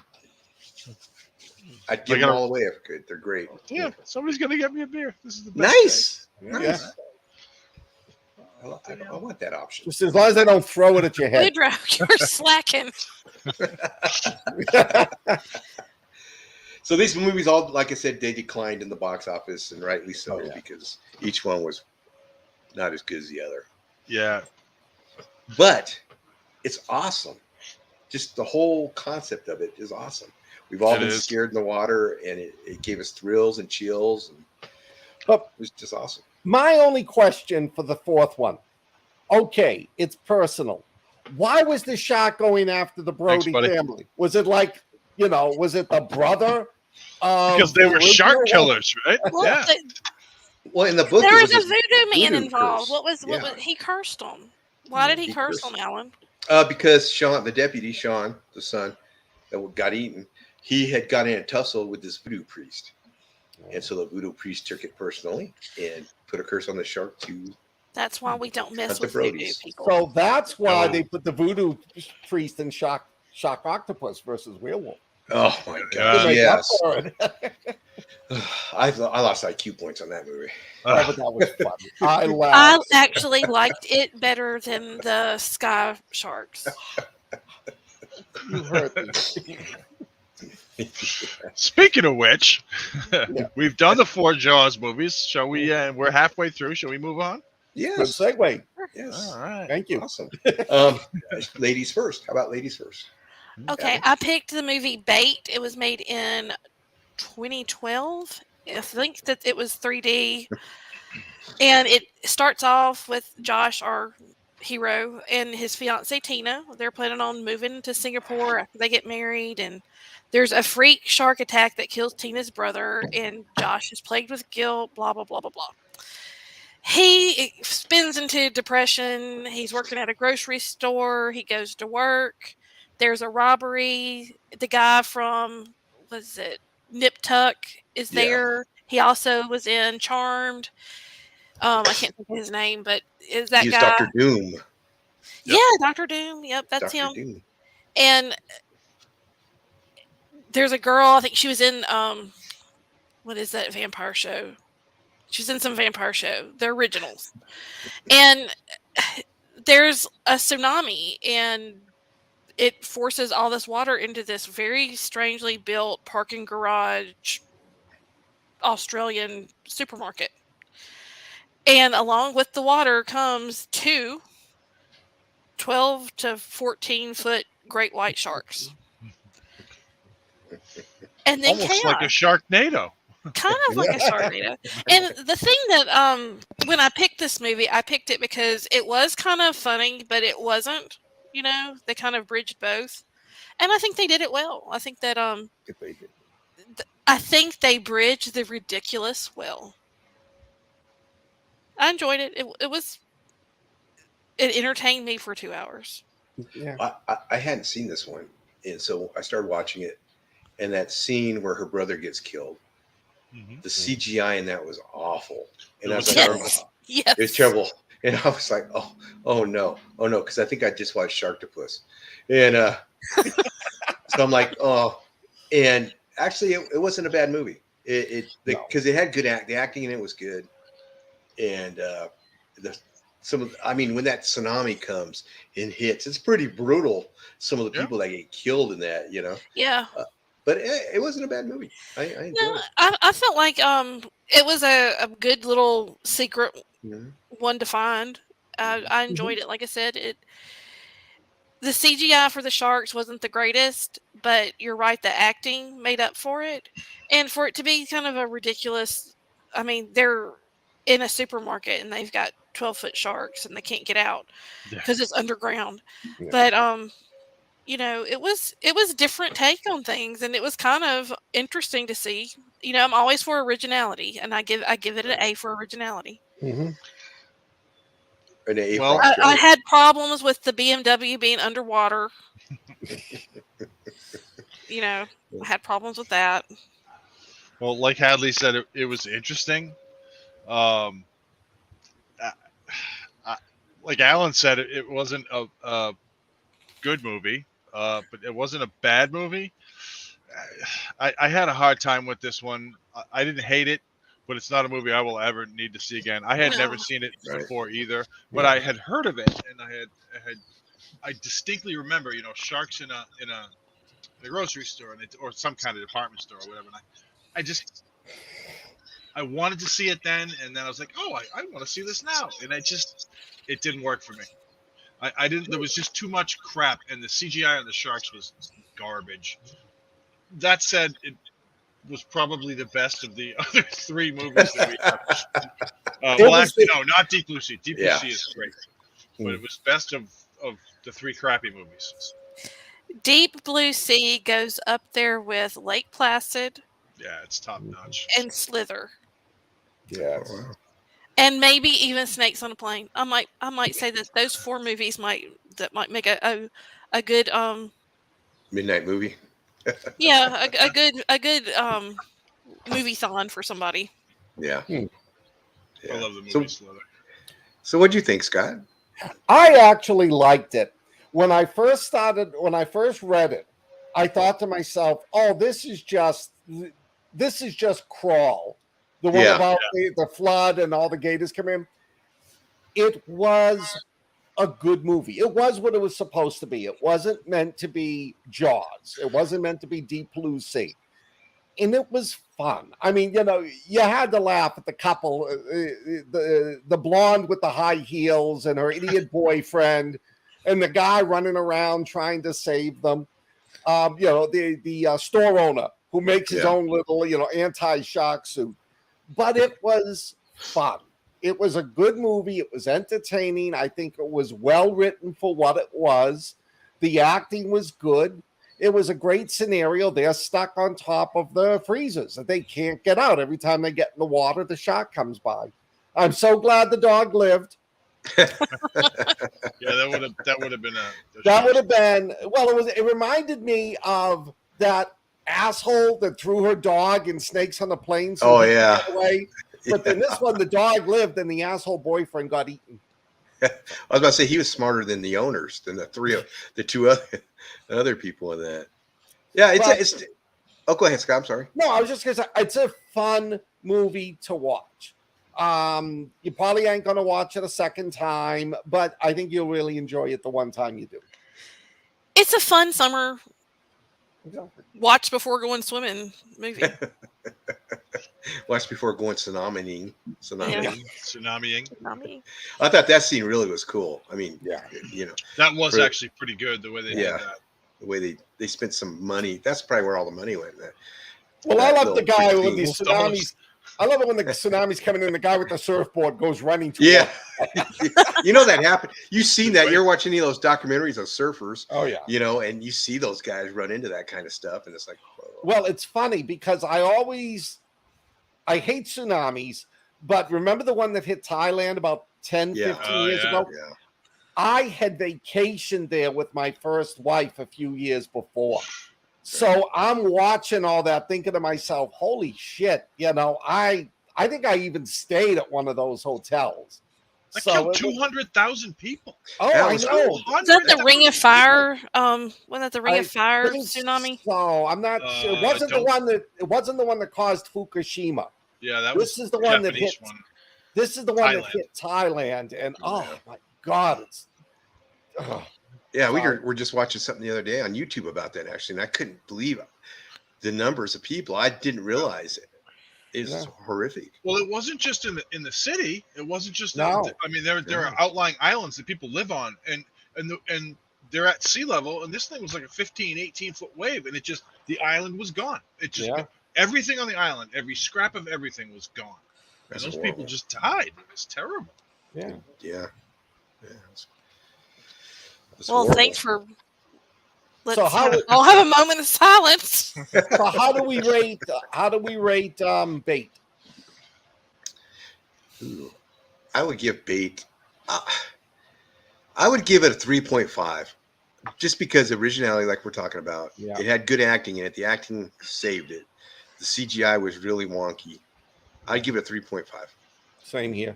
I'd give them all away if I could. They're great. Yeah, somebody's gonna get me a beer. This is the best. Nice. Yeah. Nice. I want that option. Just as long as they don't throw it at your head. Woodrow, you're slacking. So these movies all, like I said, they declined in the box office, and rightly so, because each one was not as good as the other. Yeah. But it's awesome. Just the whole concept of it is awesome. We've all been scared in the water, and it gave us thrills and chills, and it was just awesome. My only question for the 4th one. Okay, it's personal. Why was the shark going after the Brody family? Was it like, was it the brother? Because they were shark killers, right? Well, yeah. Well, in the book, there was a voodoo man involved. Curse. What was he cursed them? Why did he curse them, Alan? Because Sean, the deputy, Sean, the son that got eaten, he had got in a tussle with this voodoo priest. And so the voodoo priest took it personally and put a curse on the shark to. That's why we don't mess with voodoo people. So that's why they put the voodoo priest in Shock Octopus versus Werewolf. Oh my God! Yes, I lost IQ points on that movie. But that was fun. I actually liked it better than the Sky Sharks. You hurt me. Speaking of which, Yeah. we've done the 4 Jaws movies. Shall we? We're halfway through. Shall we move on? Good Yes. segue. Yes. All right. Thank you. Awesome. Ladies first. How about ladies first? Okay, Abby? I picked the movie Bait. It was made in 2012. I think that it was 3D. And it starts off with Josh, our hero, and his fiancee Tina. They're planning on moving to Singapore after they get married, and there's a freak shark attack that kills Tina's brother, and Josh is plagued with guilt, blah, blah, blah, blah, blah. He spins into depression. He's working at a grocery store. He goes to work. There's a robbery. The guy from, was it, Nip Tuck is Yeah. there. He also was in Charmed. I can't think of his name, but is that He's guy? Dr. Doom. Yeah, Dr. Doom. Yep, that's Dr. him. Doom. And there's a girl, I think she was in what is that vampire show? She's in some vampire show, the originals. And there's a tsunami, and it forces all this water into this very strangely built parking garage Australian supermarket. And along with the water comes 2 12 to 14 foot great white sharks. And then Almost chaos. like a Sharknado. Kind of like a Sharknado. And the thing that when I picked this movie, I picked it because it was kind of funny, but it wasn't. You know, they kind of bridged both, and I think they did it well. I think that I think they bridged the ridiculous well. I enjoyed it. It entertained me for 2 hours. Yeah. I hadn't seen this one, and so I started watching it, and that scene where her brother gets killed, the CGI in that was awful, and I was like, Yes. it was terrible, and I was like, oh no, because I think I just watched Sharktopus, and so I'm like, oh, and actually, it wasn't a bad movie. Because it had good the acting in it was good, and when that tsunami comes and hits, it's pretty brutal. Some of the people that get killed in that, you know. Yeah. But it wasn't a bad movie. I enjoyed it. I felt like it was a good little secret one to find. I enjoyed it. Like I said, the CGI for the sharks wasn't the greatest, but you're right, the acting made up for it. And for it to be kind of a ridiculous, I mean, they're in a supermarket and they've got 12-foot sharks and they can't get out because it's underground. Yeah. But you know, it was a different take on things, and it was kind of interesting to see. You know, I'm always for originality, and I give it an A for originality. Mm-hmm. An A. Well, I had problems with the BMW being underwater. You know, I had problems with that. Well, like Hadley said, it was interesting. Like Alan said, it wasn't a good movie, but it wasn't a bad movie. I had a hard time with this one. I didn't hate it, but it's not a movie I will ever need to see again. I had never seen it before either, but I had heard of it, and I distinctly remember, you know, sharks in a grocery store or some kind of department store or whatever. And I wanted to see it then, and then I was like, oh, I want to see this now, and it didn't work for me. I didn't. There was just too much crap, and the CGI on the sharks was garbage. That said, it was probably the best of the other 3 movies that we have. Well, actually, no, not Deep Blue Sea. Deep Blue Sea is great, but it was best of the 3 crappy movies. Deep Blue Sea goes up there with Lake Placid. Yeah, it's top notch. And Slither. Yeah. And maybe even Snakes on a Plane. I might say that those 4 movies might make a good midnight movie. Yeah, a good movie-thon for somebody. Yeah. I love the movie Slither. So what'd you think, Scott? I actually liked it. When I first read it, I thought to myself, "Oh, this is just Crawl." The one about the flood and all the gators come in. It was a good movie. It was what it was supposed to be. It wasn't meant to be Jaws. It wasn't meant to be Deep Blue Sea. And it was fun. I mean, you know, you had to laugh at the couple, the blonde with the high heels and her idiot boyfriend, and the guy running around trying to save them. You know, the store owner who makes his own little, you know, anti-shock suit. But it was fun. It was a good movie. It was entertaining. I think it was well written for what it was. The acting was good. It was a great scenario. They're stuck on top of the freezers that they can't get out. Every time they get in the water, the shark comes by. I'm so glad the dog lived. Yeah, that would have been that would have been, well, it reminded me of that asshole that threw her dog in Snakes on the Plane. So away. But then this one, the dog lived and the asshole boyfriend got eaten. I was about to say he was smarter than the owners, than the two other people in that. Yeah, it's oh, go ahead, Scott. I'm sorry. No, I was just gonna say it's a fun movie to watch. You probably ain't gonna watch it a second time, but I think you'll really enjoy it the one time you do. It's a fun summer watch before going swimming movie. Watch before going tsunamiing. Tsunamiing. I thought that scene really was cool. I mean, you know, that was actually pretty good the way they did that. The way they spent some money. That's probably where all the money went. Well, I love the guy with the tsunamis. I love it when the tsunami's coming in. The guy with the surfboard goes running to you know that happened. You've seen that. You're watching any of those documentaries of surfers. Oh yeah. You know, and you see those guys run into that kind of stuff, and it's like, whoa. Well, it's funny because I hate tsunamis, but remember the one that hit Thailand about 10, 15 years ago? Yeah. I had vacationed there with my first wife a few years before. So I'm watching all that, thinking to myself, holy shit, you know, I think I even stayed at one of those hotels. That killed 200,000 people. Oh, I know. Was that the Ring of Fire? Wasn't that the Ring of Fire tsunami? So I'm not sure. It wasn't the one that caused Fukushima. Yeah, that was the one that hit. This is the one Thailand. that hit Thailand, and oh my God, it's. Yeah, we were just watching something the other day on YouTube about that actually, and I couldn't believe the numbers of people. I didn't realize it. It's horrific. Well, it wasn't just in the city. It wasn't just. No. I mean, there are outlying islands that people live on, and they're at sea level, and this thing was like a 15, 18-foot wave, and the island was gone. It just everything on the island, every scrap of everything was gone, and those people just died. It was terrible. Yeah. Well, horrible. thanks for. I'll have a moment of silence. So how do we rate? Bait? Ooh, I would give Bait. I would give it a 3.5, just because originality, like we're talking about, it had good acting in it. The acting saved it. The CGI was really wonky. I'd give it a 3.5. Same here.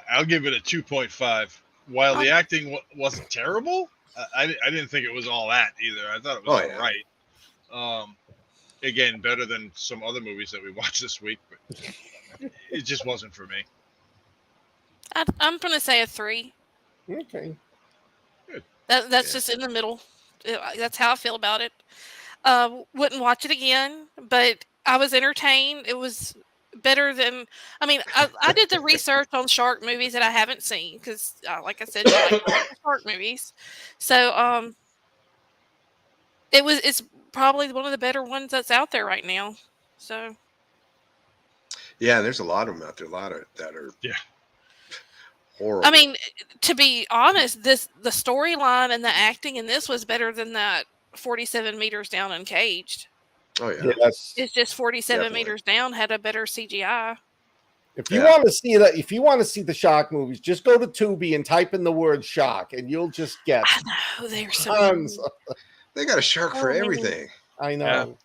I'll give it a 2.5. While the acting wasn't terrible, I didn't think it was all that either. I thought it was all right. Again, better than some other movies that we watched this week, but it just wasn't for me. I'm going to say a 3. Okay. Good. That's just in the middle. That's how I feel about it. Wouldn't watch it again, but I was entertained. It was better than. I mean, I did the research on shark movies that I haven't seen because, like I said, I like shark movies. So, it's probably one of the better ones that's out there right now. So. Yeah, there's a lot of them out there. A lot of that are horrible. I mean, to be honest, the storyline and the acting in this was better than that 47 meters down uncaged. Oh yeah. Yes. It's just 47 meters down had a better CGI. If you want to see that, if you want to see the shark movies, just go to Tubi and type in the word shark, and you'll just get. I know they're so. Tons. They got a shark for everything. I know.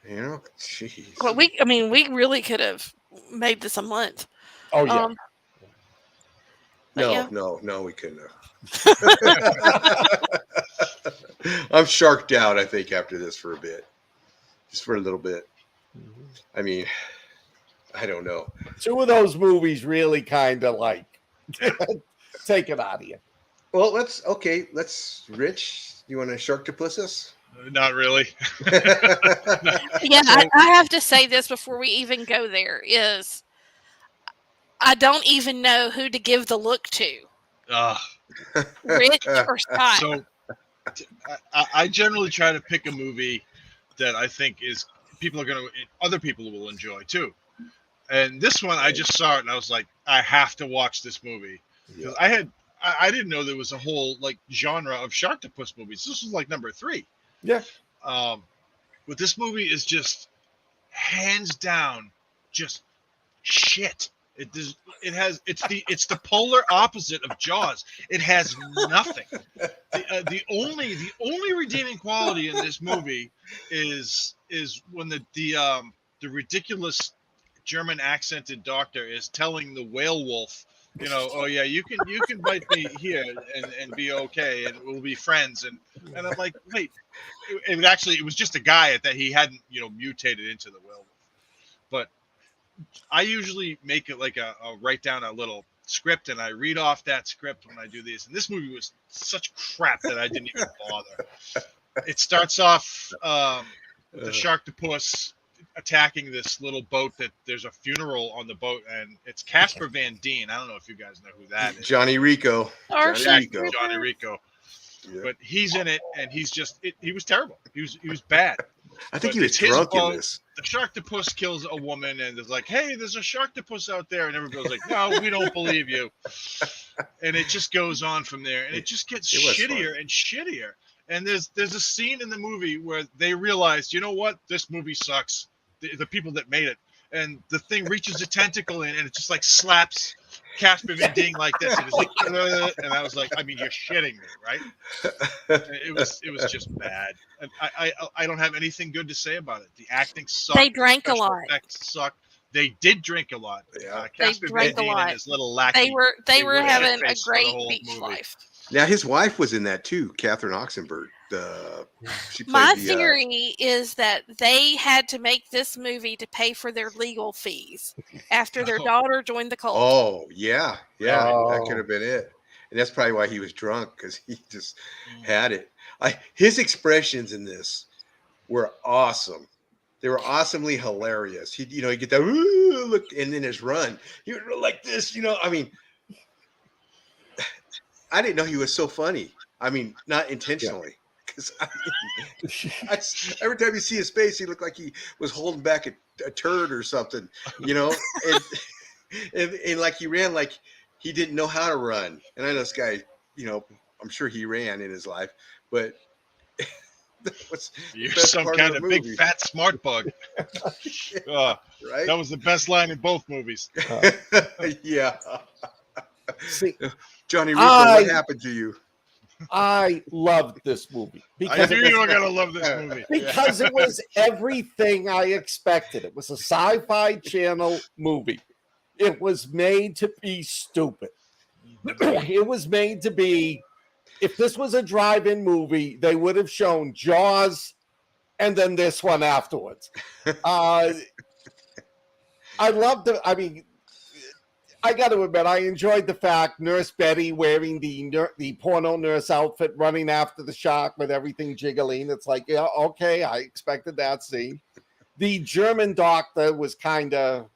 Yeah. You know, jeez. Well, we really could have made this a month. Oh yeah. No, we couldn't have. I'm sharked out, I think, after this for a bit. Just for a little bit. I mean, I don't know. Two of those movies really kind of like take it out of you. Well, let's Rich, you want to Sharktopus us? Not really. Yeah, I have to say this before we even go there is I don't even know who to give the look to. Rich or Scott? So I generally try to pick a movie that I think is other people will enjoy too. And this one, I just saw it and I was like, I have to watch this movie. Because I didn't know there was a whole like genre of Sharktopus movies. This was like number 3. Yeah. But this movie is just hands down just shit. It's the polar opposite of Jaws. It has nothing. The only redeeming quality in this movie is when the ridiculous German accented doctor is telling the whale wolf, oh yeah, you can bite me here and be okay, and we'll be friends. And I'm like, wait, it was just a guy that he hadn't mutated into the whale wolf. But I usually make it like a write down a little script, and I read off that script when I do these. And this movie was such crap that I didn't even bother. It starts off the Sharktopus attacking this little boat that there's a funeral on the boat, and it's Casper Van Dien. I don't know if you guys know who that is. Johnny Rico. Johnny Rico. Yeah. But he's in it, and he was terrible. He was bad. I think he was drunk in this. The Sharktopus kills a woman, and it's like, hey, there's a Sharktopus out there, and everybody's like, no, we don't believe you. And it just goes on from there, and it just gets shittier and shittier. And there's a scene in the movie where they realized, you know what, this movie sucks. The people that made it, and the thing reaches a tentacle in, and it just like slaps Casper Van Dien like this, and it's like, and I was like, I mean, you're shitting me, right? It was just bad. And I don't have anything good to say about it. The acting sucked. They drank a lot. Effects sucked. They did drink a lot. They Casper drank Van a Dien lot. and his little lackey. They were having a great beach movie. life. Now his wife was in that too, Catherine Oxenberg. She played My theory is that they had to make this movie to pay for their legal fees after their daughter joined the cult. Oh yeah, that could have been it, and that's probably why he was drunk, because he just had it. His expressions in this were awesome. They were awesomely hilarious. He get that look, and then his run, he would run like this. I mean, I didn't know he was so funny. I mean, not intentionally. Because every time you see his face, he looked like he was holding back a turd or something, and like he ran like he didn't know how to run. And I know this guy, I'm sure he ran in his life, but you're some kind of big fat smart bug. Right? That was the best line in both movies. Yeah. See, Johnny Rico, what happened to you? I loved this movie. I knew you were going to love this movie. Because it was everything I expected. It was a Sci-Fi Channel movie. It was made to be stupid. It was made to be, if this was a drive-in movie, they would have shown Jaws and then this one afterwards. I loved it. I mean, I got to admit, I enjoyed the fact Nurse Betty wearing the porno nurse outfit, running after the shark with everything jiggling. It's like, yeah, okay, I expected that scene. The German doctor was kind of,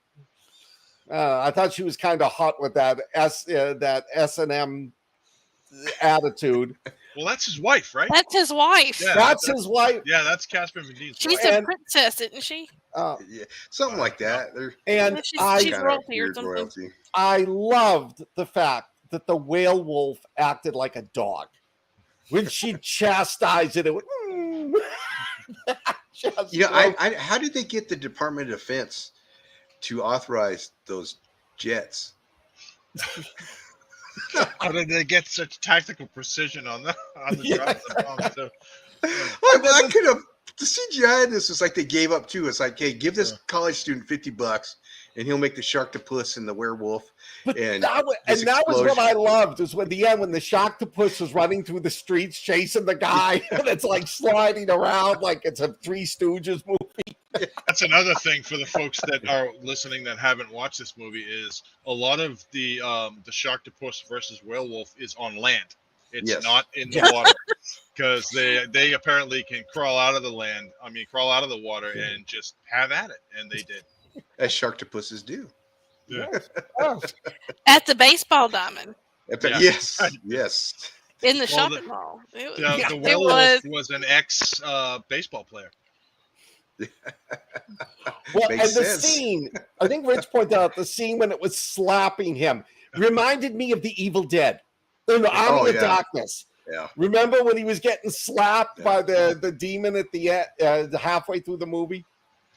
I thought she was kind of hot with that S&M attitude. Well, that's his wife, right? That's his wife. Yeah, that's his wife. Yeah, that's Casper Van Dien's She's wife. a princess, isn't she? Yeah, something like that. She's royalty or something. Royalty. I loved the fact that the whale wolf acted like a dog. When she chastised it, went, how did they get the Department of Defense to authorize those jets? How did they get such tactical precision on the drop of the bomb? So, I could have. The CGI in this is like they gave up too. It's like, hey, give this college student $50 and he'll make the Sharktopus and the werewolf. And that was what I loved, is when the Sharktopus was running through the streets chasing the guy and it's like sliding around like it's a Three Stooges movie. That's another thing for the folks that are listening that haven't watched this movie is a lot of the Sharktopus versus werewolf is on land. It's not in the water because they apparently can crawl out of the water and just have at it, and they did. As Sharktopuses do. Yeah. At the baseball diamond. Yeah. Yes. In the shopping mall. The werewolf was an ex baseball player. Well, Makes and the sense. scene, I think Rich pointed out the scene when it was slapping him reminded me of the Evil Dead. In the Army of Darkness. Yeah. Remember when he was getting slapped by the demon at the end, halfway through the movie?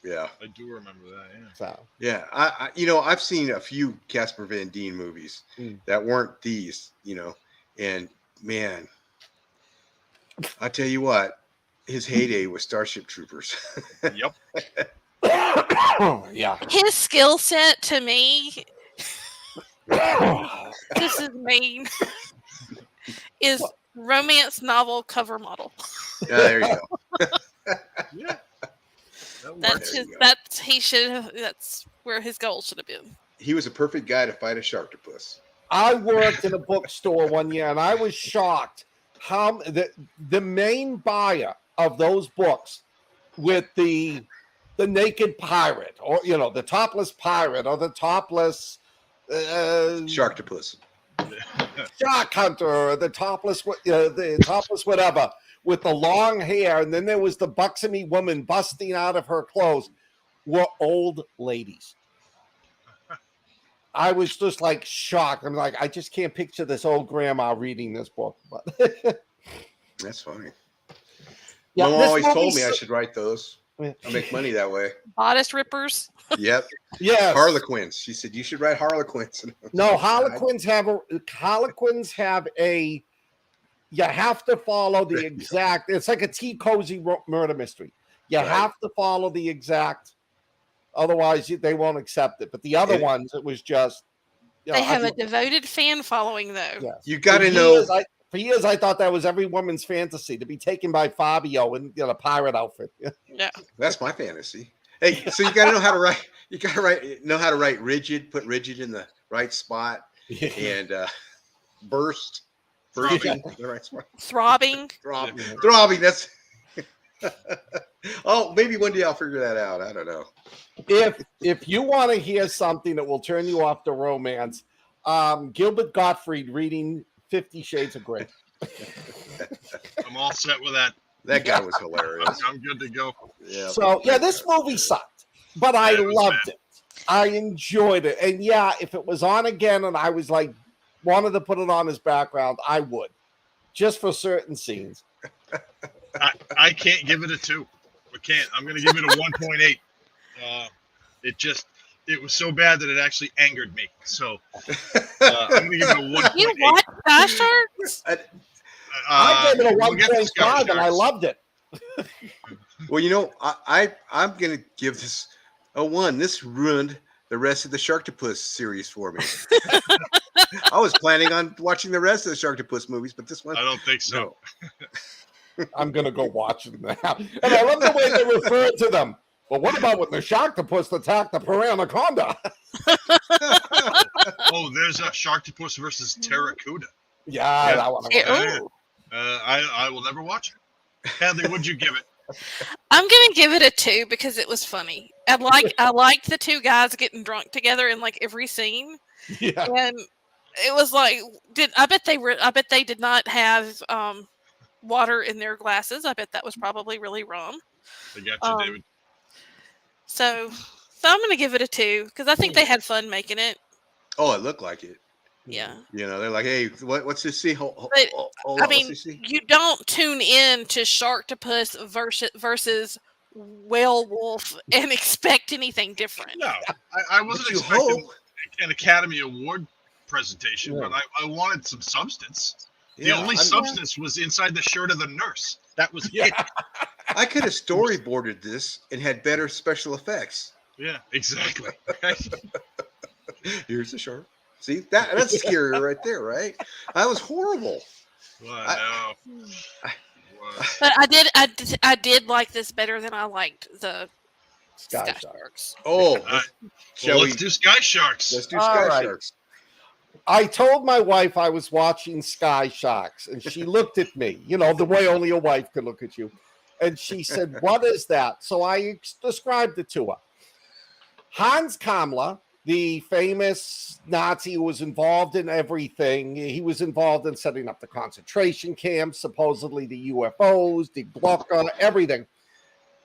Yeah. I do remember that, So. Yeah. I I've seen a few Casper Van Dien movies that weren't these, and man, I tell you what, his heyday was Starship Troopers. Yep. Yeah. His skill set to me, this is mean, is romance novel cover model. Yeah, there you go. Yeah. That's where his goal should have been. He was a perfect guy to fight a Sharktopus. I worked in a bookstore one year, and I was shocked how the main buyer of those books with the naked pirate, or the topless pirate, or the topless Sharktopus. shark hunter, or the topless whatever, with the long hair, and then there was the buxomy woman busting out of her clothes, were old ladies. I was just like shocked. I'm like, I just can't picture this old grandma reading this book. But That's funny. yeah, Mom this always told movie's me I should write those. I make money that way. Bodice rippers. Yep. Yes. Harlequins. She said you should write Harlequins. No, Harlequins have a. You have to follow the exact. It's like a T. Cozy murder mystery. You have to follow the exact. Otherwise, they won't accept it. But the other ones, it was just. They have a devoted fan following, though. Yes. You got to know. For years, I thought that was every woman's fantasy to be taken by Fabio in a pirate outfit. Yeah. That's my fantasy. Hey, so you got to know how to write. You got to know how to write rigid. Put rigid in the right spot, and bursting the right spot. Throbbing. Throbbing. That's. Oh, maybe one day I'll figure that out. I don't know. If you want to hear something that will turn you off to romance, Gilbert Gottfried reading 50 Shades of Grey. I'm all set with that. That guy was hilarious. I'm good to go. Yeah. So this movie sucked, but I loved it. I enjoyed it, and if it was on again, and I was like wanted to put it on as background, I would, just for certain scenes. I can't give it a 2. I can't. I'm going to give it a 1.8. It was so bad that it actually angered me. So I'm going to give it a 1.8. You watched Sky Sharks? I gave it a we'll get to 1.5, and I loved it. Well, I'm going to give this a 1. This ruined the rest of the Sharktopus series for me. I was planning on watching the rest of the Sharktopus movies, but this one. I don't think so. No. I'm going to go watch them now. And I love the way they refer to them. But what about when the Sharktopus attacked the Piranaconda? Oh, there's a Sharktopus versus Terracuda. Yeah, that one. I will never watch it. Hadley, would you give it? I'm gonna give it a 2 because it was funny. I liked the two guys getting drunk together in like every scene. Yeah. And it was like I bet they did not have water in their glasses. I bet that was probably really rum. I got you, David. So I'm gonna give it a 2 because I think they had fun making it. Oh, it looked like it. Yeah. They're like, hey, what's this see? I mean, you don't tune in to Sharktopus versus Whalewolf and expect anything different. No, I wasn't expecting an Academy Award presentation, but I wanted some substance. The only substance was inside the shirt of the nurse. That was it. I could have storyboarded this and had better special effects. Yeah, exactly. Here's the shark. See, that's scary right there, right? That was horrible. Well, But I did like this better than I liked the Sky Sky Shark. Sharks. Oh, Let's do Sky Sharks. Let's do All Sky right. Sharks. I told my wife I was watching Sky Sharks, and she looked at me, the way only a wife could look at you. And she said, "What is that?" So I described it to her. Hans Kammler, the famous Nazi who was involved in everything, he was involved in setting up the concentration camps, supposedly the UFOs, the blocker, everything,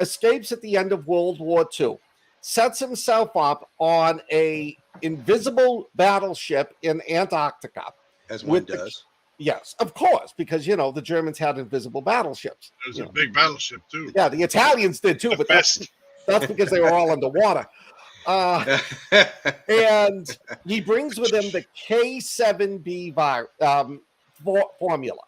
escapes at the end of World War II, sets himself up on a invisible battleship in Antarctica. As one does. Yes, of course, because, the Germans had invisible battleships. It was a big battleship, too. Yeah, the Italians did, too, but that's because they were all underwater. And he brings with him the K7B formula.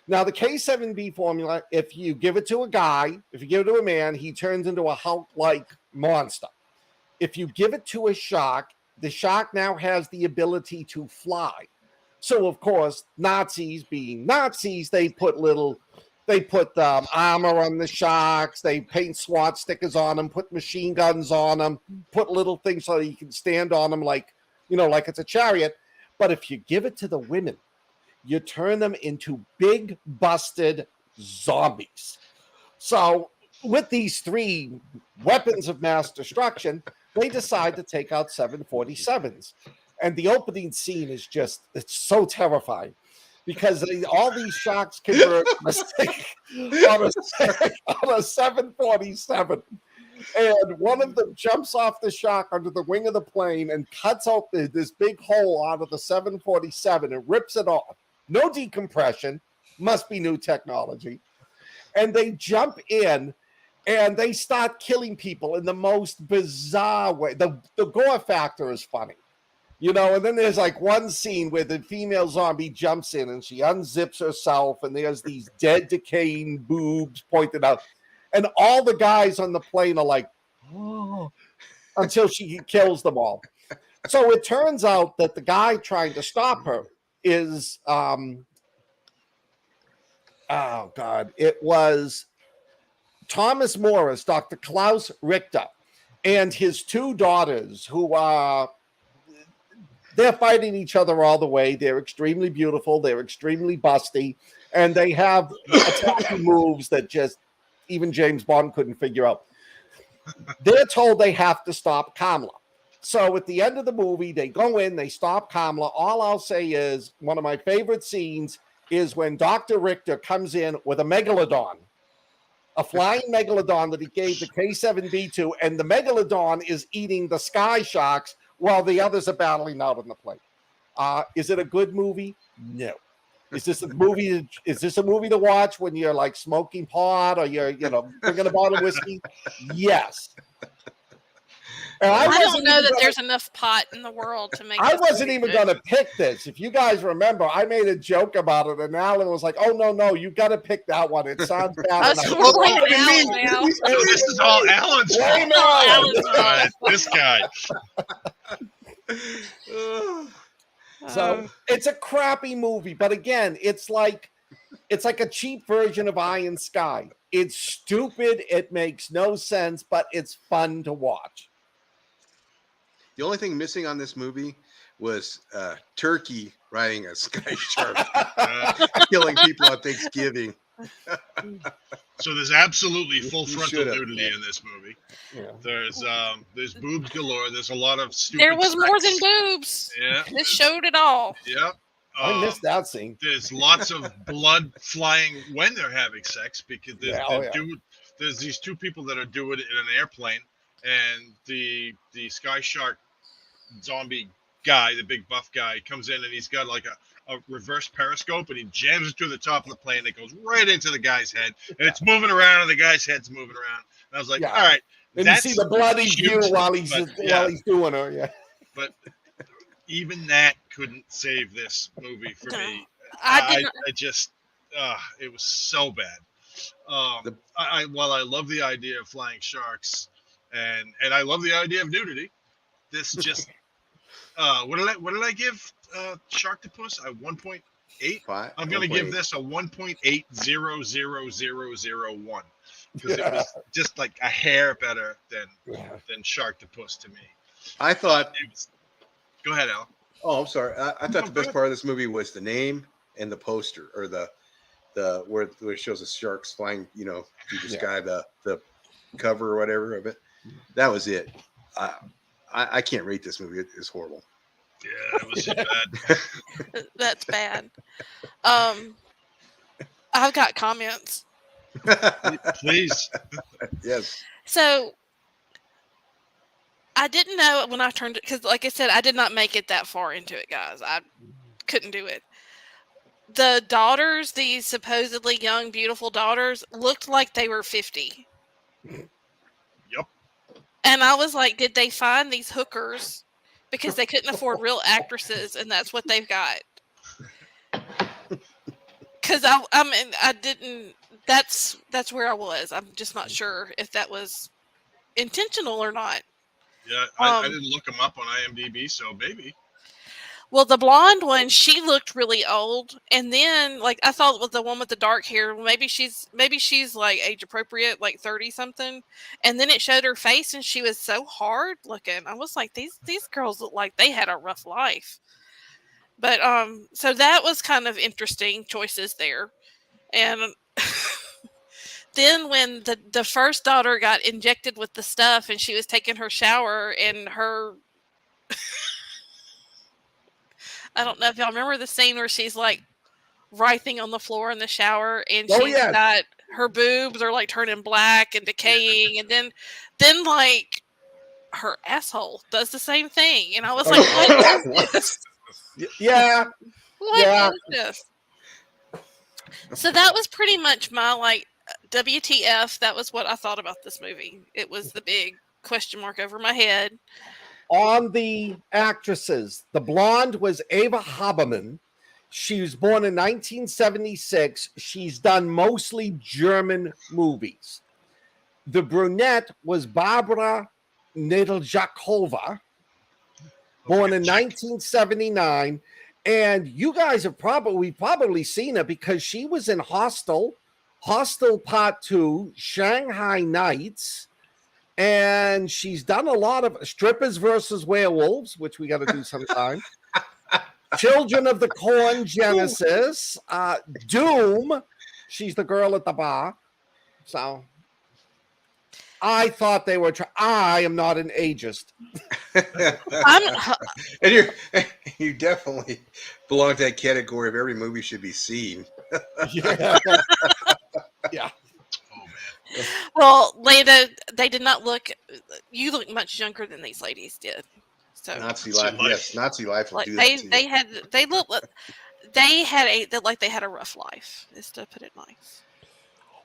Now, the K7B formula, if you give it to a guy, if you give it to a man, he turns into a Hulk-like monster. If you give it to a shark, the shark now has the ability to fly. So, of course, Nazis being Nazis, they put armor on the sharks, they paint SWAT stickers on them, put machine guns on them, put little things so that you can stand on them like it's a chariot. But if you give it to the women, you turn them into big, busted zombies. So with these three weapons of mass destruction, they decide to take out 747s. And the opening scene is it's so terrifying because all these sharks convert on a 747. And one of them jumps off the shark under the wing of the plane and cuts open this big hole out of the 747 and rips it off. No decompression, must be new technology. And they jump in and they start killing people in the most bizarre way. The gore factor is funny. And then there's like one scene where the female zombie jumps in and she unzips herself and there's these dead, decaying boobs pointed out. And all the guys on the plane are like, oh, until she kills them all. So it turns out that the guy trying to stop her is, it was Thomas Morris, Dr. Klaus Richter, and his two daughters who are, they're fighting each other all the way. They're extremely beautiful. They're extremely busty. And they have attacking moves that just even James Bond couldn't figure out. They're told they have to stop Kammler. So at the end of the movie, they go in, they stop Kammler. All I'll say is one of my favorite scenes is when Dr. Richter comes in with a megalodon, a flying megalodon that he gave the K7B to, and the megalodon is eating the sky sharks while the others are battling out on the plane. Is it a good movie? No. Is this a movie to watch when you're like smoking pot or you're drinking a bottle of whiskey? Yes. And I don't know that there's enough pot in the world to make. I wasn't even going to pick this. If you guys remember, I made a joke about it, and Alan was like, "Oh no, you got to pick that one. It sounds bad." This is all Alan's fault. This guy. So it's a crappy movie, but again, it's like a cheap version of Iron Sky. It's stupid. It makes no sense, but it's fun to watch. The only thing missing on this movie was Turkey riding a sky shark, killing people on Thanksgiving. So there's absolutely full frontal nudity in this movie. Yeah. There's boobs galore. There's a lot of stupid. There was more than boobs. Yeah, this showed it all. Yep. I missed that scene. There's lots of blood flying when they're having sex because there's these two people that are doing it in an airplane, and the sky shark zombie guy, the big buff guy, comes in and he's got like a reverse periscope and he jams it to the top of the plane. It goes right into the guy's head and it's moving around and the guy's head's moving around. And I was like, all right. And you see the bloody view while he's doing her. Yeah. But even that couldn't save this movie for me. I just, it was so bad. While I love the idea of flying sharks and I love the idea of nudity, this just, what did I give Sharktopus? 1.5? 8. Five. I'm going to 1.8. give this a 1.800001 because it was just like a hair better than Sharktopus to me. I thought. Go ahead, Al. Oh, I'm sorry. I thought the best part of this movie was the name and the poster, or the where it shows the sharks flying. You know, through the sky, the cover or whatever of it. That was it. I can't rate this movie. It's horrible. Yeah, it was bad. That's bad. I've got comments. Please. Yes. So I didn't know when I turned it, because like I said, I did not make it that far into it, guys. I couldn't do it. The daughters, these supposedly young, beautiful daughters, looked like they were 50. Yep. And I was like, did they find these hookers because they couldn't afford real actresses, and that's what they've got? Because I mean, I didn't. That's where I was. I'm just not sure if that was intentional or not. Yeah, I didn't look them up on IMDb, so maybe. Well, the blonde one, she looked really old, and then like I thought with the one with the dark hair, maybe she's like age appropriate, like 30 something, and then it showed her face, and she was so hard looking. I was like, these girls look like they had a rough life. But so that was kind of interesting choices there, and then when the first daughter got injected with the stuff, and she was taking her shower, and her I don't know if y'all remember the scene where she's like writhing on the floor in the shower, and she's got her boobs are like turning black and decaying, and then like her asshole does the same thing, and I was like, what is this? Yeah. What is this? So that was pretty much my like WTF. That was what I thought about this movie. It was the big question mark over my head. On the actresses, the blonde was Ava Habermann. She was born in 1976. She's done mostly German movies. The brunette was Barbara Nedeljakova, born in 1979. And you guys have probably seen her because she was in Hostel Part 2, Shanghai Nights, and she's done a lot of Strippers versus Werewolves, which we got to do sometime. Children of the Corn, Genesis, Doom. She's the girl at the bar. So I thought they were. I am not an ageist. And you definitely belong to that category of every movie should be seen. Yeah. Yeah. Oh man. Well, Leda, they did not look. You look much younger than these ladies did. So Nazi life. Yes, Nazi life will like do that. they had a rough life. Is to put it nice.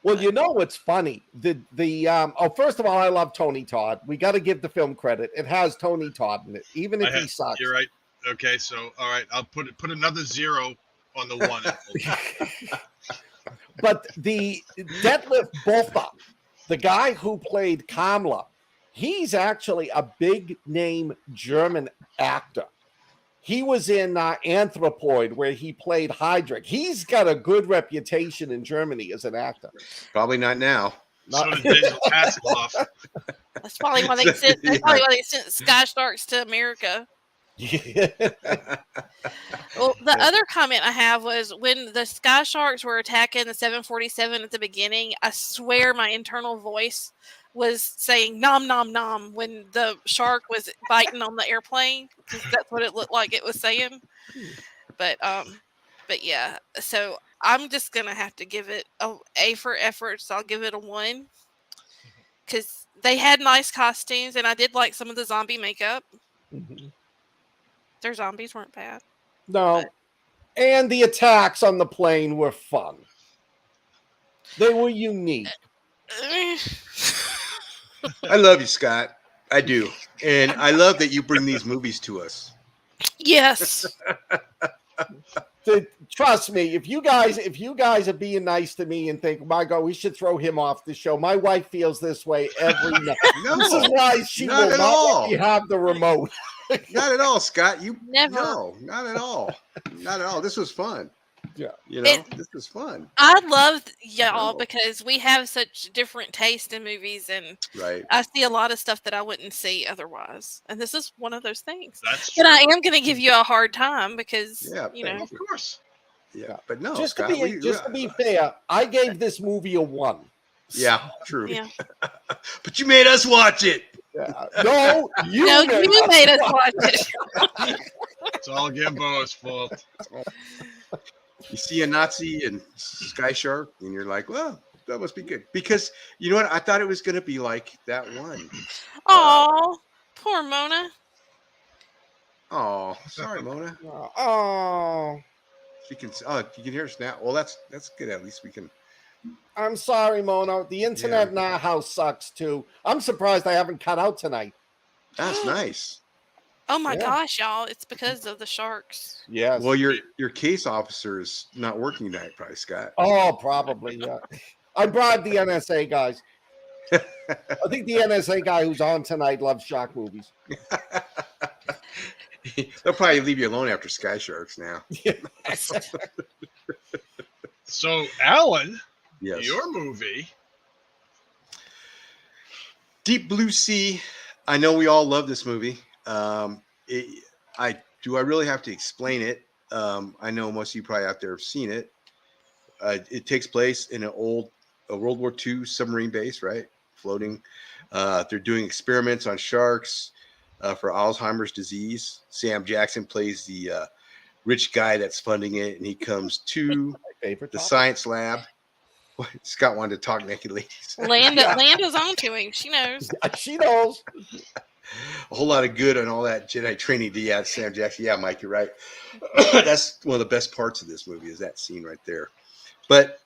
Well, you know what's funny? First of all, I love Tony Todd. We got to give the film credit. It has Tony Todd in it, even if he sucks. You're right. Okay, so all right, I'll put another 0 on the 1. But the Detlef Boffa, the guy who played Kamla, he's actually a big name German actor. He was in Anthropoid, where he played Heydrich. He's got a good reputation in Germany as an actor. Probably not now. So did Daniel Hasselhoff. That's probably why they sent. That's probably why they sent Sky Sharks to America. Well, the other comment I have was when the Sky Sharks were attacking the 747 at the beginning, I swear my internal voice was saying nom nom nom when the shark was biting on the airplane, because that's what it looked like it was saying. But yeah, so I'm just gonna have to give it A for effort. So I'll give it a 1 because they had nice costumes, and I did like some of the zombie makeup. Mm-hmm. Their zombies weren't bad. No. And the attacks on the plane were fun. They were unique. I love you, Scott. I do. And I love that you bring these movies to us. Yes. Trust me, if you guys are being nice to me and think, my God, we should throw him off the show, my wife feels this way every night. No, this is why she not will at not all. let me have the remote. Not at all, Scott. Never. No, not at all. Not at all. This was fun. Yeah. You know, this is fun. I love y'all No. because we have such different taste in movies, and Right. I see a lot of stuff that I wouldn't see otherwise. And this is one of those things. That's But true. I am going to give you a hard time because, Yeah, you know, Of course. Yeah, but no, Just Scott, to be fair, I gave this movie a 1. yeah, true. yeah. But you made us watch it. No, you No, made you us made us watch watch it. It's all Gimbo's fault. You see a Nazi and Sky Shark, and you're like, well, that must be good. Because you know what? I thought it was going to be like that one. Aw, poor Mona. Oh, sorry, Mona. Oh, She can. Oh, you can hear us now. Well, that's good. At least we can. I'm sorry, Mona. The internet in our house sucks too. I'm surprised I haven't cut out tonight. That's nice. Oh my Yeah. gosh, y'all. It's because of the sharks. Yes. Well, your case officer is not working tonight, probably, Scott. Oh, probably. Yeah. I bribed the NSA guys. I think the NSA guy who's on tonight loves shark movies. They'll probably leave you alone after Sky Sharks now. Yes. So, Alan, Yes. your movie. Deep Blue Sea. I know we all love this movie. I really have to explain it? I know most of you probably out there have seen it. It takes place in a World War II submarine base, right? Floating. They're doing experiments on sharks for Alzheimer's disease. Sam Jackson plays the rich guy that's funding it, and he comes to My favorite the topic. science lab. Scott wanted to talk naked ladies. Landa's on to him. She knows. She knows. A whole lot of good on all that Jedi training. Yeah, Sam Jackson. Yeah, Mike, you're right. That's one of the best parts of this movie is that scene right there. But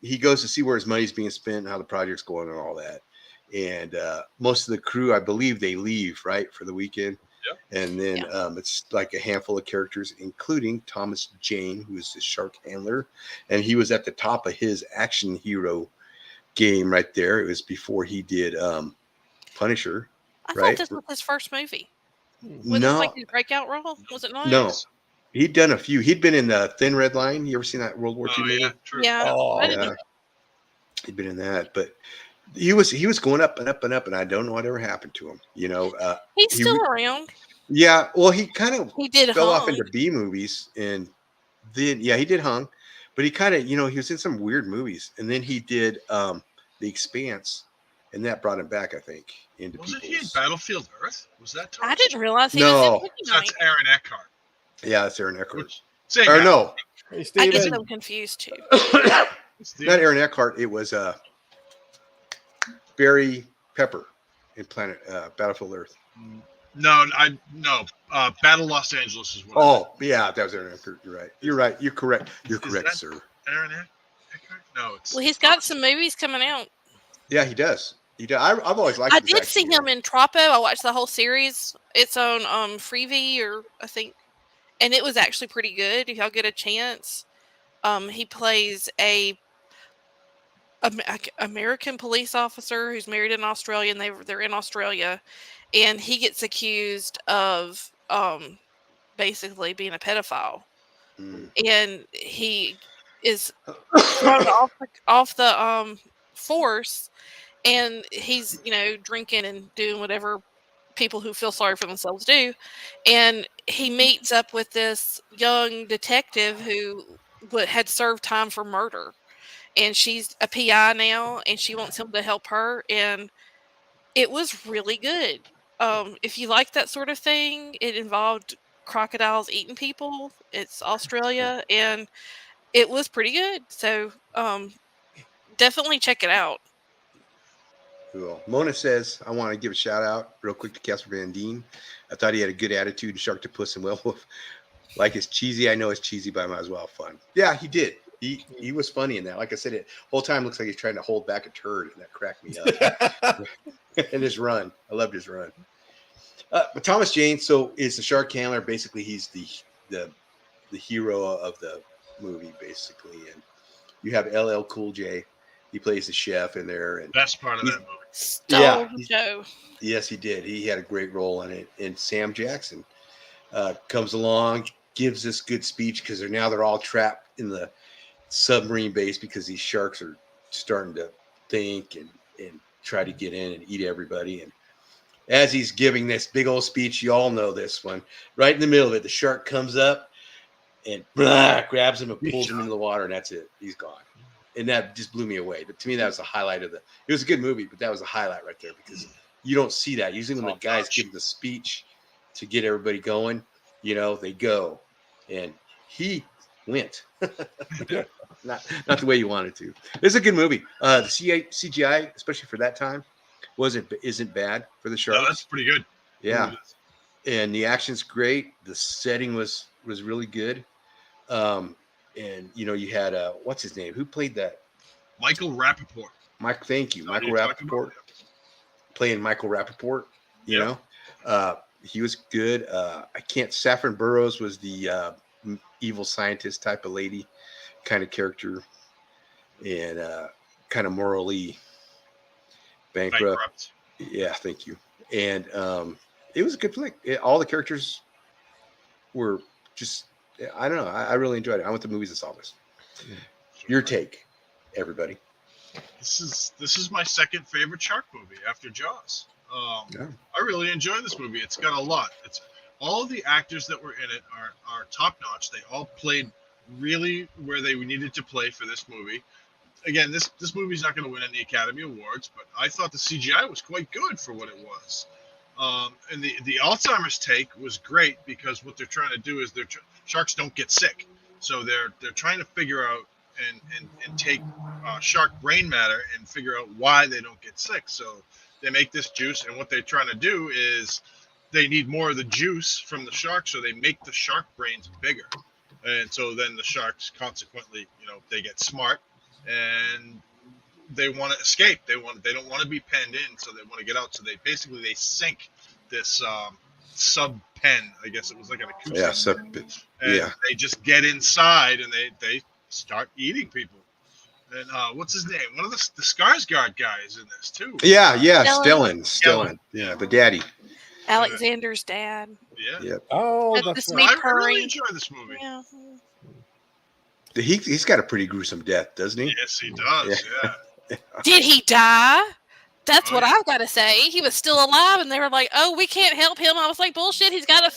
he goes to see where his money's being spent, how the project's going, and all that. And most of the crew, I believe, they leave right for the weekend. Yep. And then it's like a handful of characters, including Thomas Jane, who is the shark handler, and he was at the top of his action hero game right there. It was before he did Punisher. I Right? thought this was his first movie. Was No, this like his breakout role? Was it not? no, he'd done a few. He'd been in the Thin Red Line. You ever seen that World War II movie? Yeah, true. Yeah. Oh, I didn't Yeah, he'd been in that, but he was going up and up and up, and I don't know what ever happened to him. You know, He's he still around. yeah. Well, he kind of He did fell off Hung. into B movies, and then he did Hung, but he kind of he was in some weird movies, and then he did The Expanse, and that brought him back, I think, into Wasn't he in people's. Battlefield Earth? Was that Tom? I didn't realize he No. was in Boogie That's Night. Aaron Eckhart. Yeah, it's Aaron Eckhart. Same Or guy. no, Hey, I Steven. get them confused too. Steve- not Aaron Eckhart. It was Barry Pepper in Battlefield Earth. No. Battle Los Angeles is what. Oh, yeah, that was Aaron Eckhart. You're right. You're right. You're correct. You're Is correct, that- sir. Aaron Eckhart? No, it's. Well, he's got some movies coming out. Yeah, he does. He does. I've always liked. I his did see action him hero. in Troppo. I watched the whole series. It's on Freevee, or I think, and it was actually pretty good. If y'all get a chance, he plays a American police officer who's married in Australia, and they're in Australia, and he gets accused of basically being a pedophile, Mm. and he is thrown off the force, and he's drinking and doing whatever people who feel sorry for themselves do, and he meets up with this young detective who had served time for murder, and she's a PI now, and she wants him to help her, and it was really good. If you like that sort of thing, it involved crocodiles eating people. It's Australia, and it was pretty good. So definitely check it out. Cool. Mona says, I want to give a shout out real quick to Casper Van Dien. I thought he had a good attitude in Sharktopus and Werewolf. Like it's cheesy. I know it's cheesy, but I might as well have fun. Yeah, he did. He was funny in that. Like I said, it whole time looks like he's trying to hold back a turd, and that cracked me up. And his run. I loved his run. But Thomas Jane, so is the shark handler. Basically, he's the hero of the movie, basically. And you have LL Cool J. He plays the chef in there. And Best part of that movie. Stole Yeah, the show. yes, he did. He had a great role in it. And Sam Jackson comes along, gives this good speech because they're all trapped in the submarine base because these sharks are starting to think and try to get in and eat everybody. And as he's giving this big old speech, you all know this one, right in the middle of it, the shark comes up and grabs him and pulls him into the water, and that's it. He's gone. And that just blew me away. But to me, that was the highlight of it was a good movie, but that was a highlight right there because you don't see that. Usually when the guys give the speech to get everybody going, they go. And he went. not the way you wanted to. It's a good movie. The CGI, especially for that time, isn't bad for the sharks. No, that's pretty good. Yeah. And the action's great. The setting was really good. And you had what's his name? Who played that? Michael Rappaport. Mike, thank you. Michael Rappaport. Playing Michael Rappaport, you know. He was good. Saffron Burrows was the evil scientist type of lady kind of character, and kind of morally bankrupt. Yeah, thank you. And it was a good flick. All the characters were just, I don't know. I really enjoyed it. I went to movies and saw this. Your take, everybody. This is my second favorite shark movie after Jaws. I really enjoy this movie. It's got a lot. It's all of the actors that were in it are top notch. They all played really where they needed to play for this movie. Again, this movie's not going to win any Academy Awards, but I thought the CGI was quite good for what it was. And the Alzheimer's take was great because what they're trying to do is sharks don't get sick, so they're trying to figure out and take shark brain matter and figure out why they don't get sick. So they make this juice, and what they're trying to do is they need more of the juice from the shark, so they make the shark brains bigger, and so then the sharks consequently, they get smart and they want to escape. They don't want to be penned in, so they want to get out. So they sink this sub pen. I guess it was like an acoustic. And they just get inside and they start eating people. And what's his name? One of the Skarsgård guys in this too. Yeah, Stellan. Yeah, the daddy. Alexander's dad. Yeah. Oh, that's right. I really enjoy this movie. Yeah. He's got a pretty gruesome death, doesn't he? Yes, he does. Yeah. Did he die? That's what I've got to say. He was still alive, and they were like, "Oh, we can't help him." I was like, "Bullshit! He's got an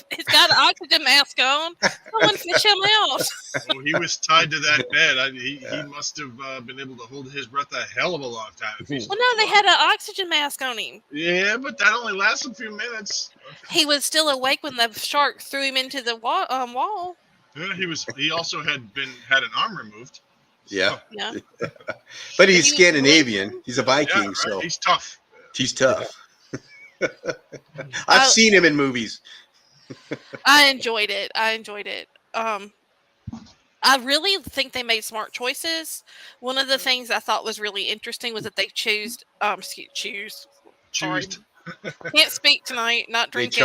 oxygen mask on. Someone fish him out." Well, he was tied to that bed. He must have been able to hold his breath a hell of a long time. Well, no, they had an oxygen mask on him. Yeah, but that only lasted a few minutes. He was still awake when the shark threw him into the wall. Yeah, he also had an arm removed. Yeah. Yeah. But he's Scandinavian. He's a Viking, right? so he's tough. He's tough. I've seen him in movies. I enjoyed it. I really think they made smart choices. One of the things I thought was really interesting was that they choose. Sorry. Can't speak tonight. Not drinking.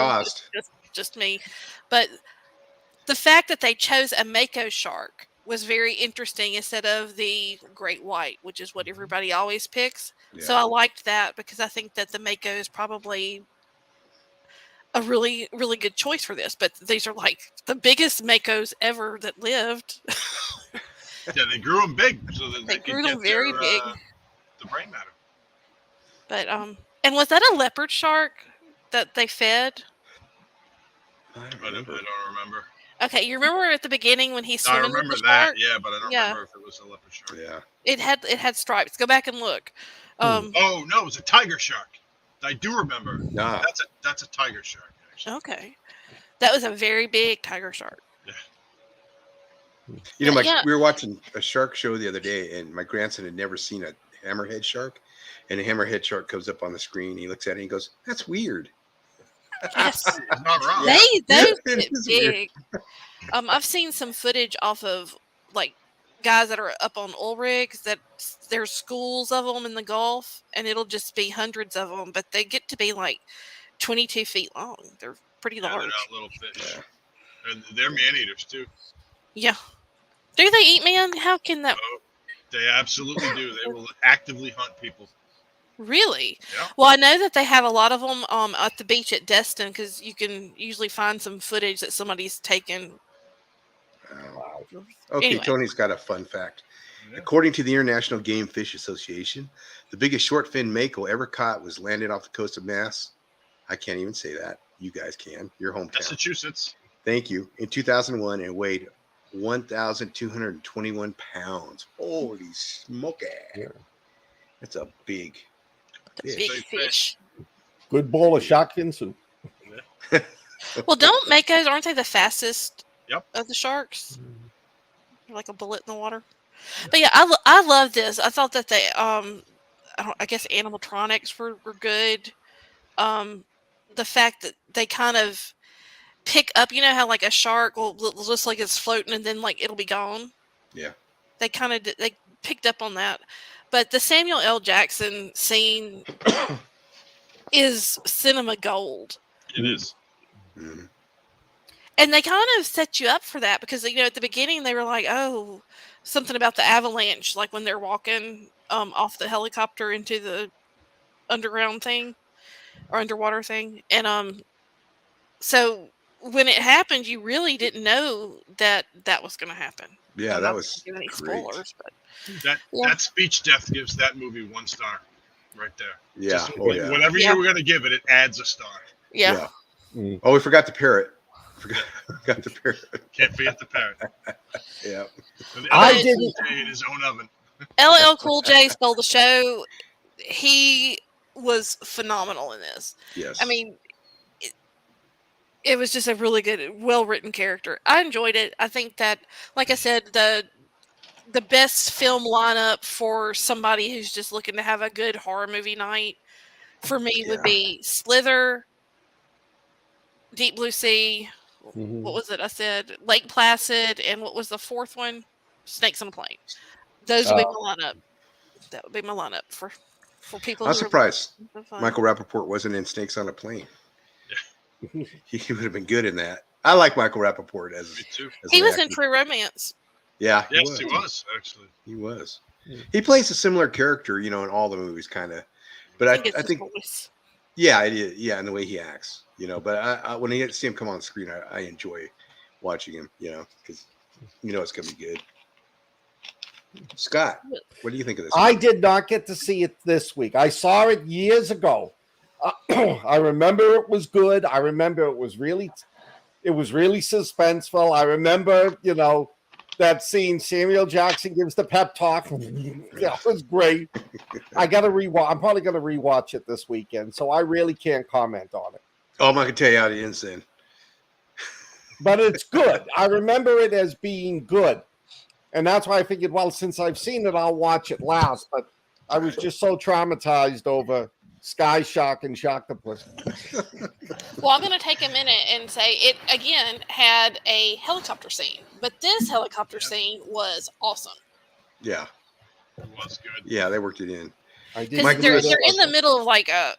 Just me. But the fact that they chose a Mako shark was very interesting instead of the great white, which is what everybody always picks. Yeah. So I liked that because I think that the Mako is probably a really, really good choice for this. But these are like the biggest Makos ever that lived. Yeah, they grew them big, so that they grew them very big. The brain matter. But and was that a leopard shark that they fed? I don't remember. Okay, you remember at the beginning when he's swimming? I remember with the shark? that, yeah, but I don't remember if it was a leopard shark. Yeah, it had stripes. Go back and look. Oh no, it was a tiger shark. I do remember. Nah. That's a tiger shark. Actually. Okay, that was a very big tiger shark. Yeah. We were watching a shark show the other day, and my grandson had never seen a hammerhead shark, and a hammerhead shark comes up on the screen. He looks at it and he goes, "That's weird." Yes, not wrong. Those get big. I've seen some footage off of like guys that are up on oil rigs that there's schools of them in the Gulf, and it'll just be hundreds of them, but they get to be like 22 feet long. They're pretty large. They're not little fish. Yeah. And they're man eaters too. Yeah. Do they eat man? How can that? Oh, they absolutely do. They will actively hunt people. Really? Yeah. Well, I know that they have a lot of them at the beach at Destin because you can usually find some footage that somebody's taken Okay, Anyway. Tony's got a fun fact. Yeah. According to the International Game Fish Association, the biggest short fin mako ever caught was landed off the coast of Mass. I can't even say that. You guys can. Your hometown. Massachusetts. Thank you. In 2001, and weighed 1,221 pounds. Holy smoke! Yeah. That's a big Big fish. fish. Good bowl of shark fin soup. Well, don't Makos, aren't they the fastest Yep. of the sharks? They're like a bullet in the water. But yeah, I love this. I thought that they I guess animatronics were good. The fact that they kind of pick up, you know how like a shark will just like it's floating and then like it'll be gone. Yeah. They kind of they picked up on that. But the Samuel L. Jackson scene is cinema gold. It is. Mhm. And they kind of set you up for that because, you know, at the beginning they were like, oh, something about the avalanche, like when they're walking off the helicopter into the underground thing or underwater thing. And so when it happened, you really didn't know that was going to happen. Yeah, I'm that not was gonna give any great. spoilers, but That speech death gives that movie 1 star, right there. Yeah. Just Oh, yeah. Whatever Yeah. you were gonna give it, it adds a star. yeah. Oh, we forgot the parrot. Forgot the parrot. Can't forget the parrot. Yeah. And I LL didn't- Cool J in his own oven. LL Cool J stole the show. He was phenomenal in this. Yes. I mean, it was just a really good, well-written character. I enjoyed it. I think that, like I said, the best film lineup for somebody who's just looking to have a good horror movie night for me would be Slither, Deep Blue Sea. What was it? I said Lake Placid, and what was the fourth one? Snakes on a Plane. Those would be my lineup. That would be my lineup for people. I'm who surprised are fun. Michael Rappaport wasn't in Snakes on a Plane. He would have been good in that. I like Michael Rappaport as Me too. as He an was in actor. True Romance. Yeah, Yes, he was actually. He was. He plays a similar character, you know, in all the movies, kind of. But I it's his think, voice. yeah, and the way he acts, you know. But I when I get to see him come on screen, I enjoy watching him, you know, because you know it's gonna be good. Scott, what do you think of this? I did not get to see it this week. I saw it years ago. I remember it was good. I remember it was really suspenseful. I remember, you know, that scene Samuel Jackson gives the pep talk. That was great. I got to rewatch. I'm probably going to rewatch it this weekend, so I really can't comment on it. Oh, I'm not gonna tell you how it ends then. But it's good. I remember it as being good. And that's why I figured, well, since I've seen it, I'll watch it last. But I was just so traumatized over Sky Shark and Sharktopus. Well, I'm going to take a minute and say it again had a helicopter scene, but this helicopter scene was awesome. Yeah, It was good. yeah, they worked it in. I did. Because Michael they're Lewis in the middle of like a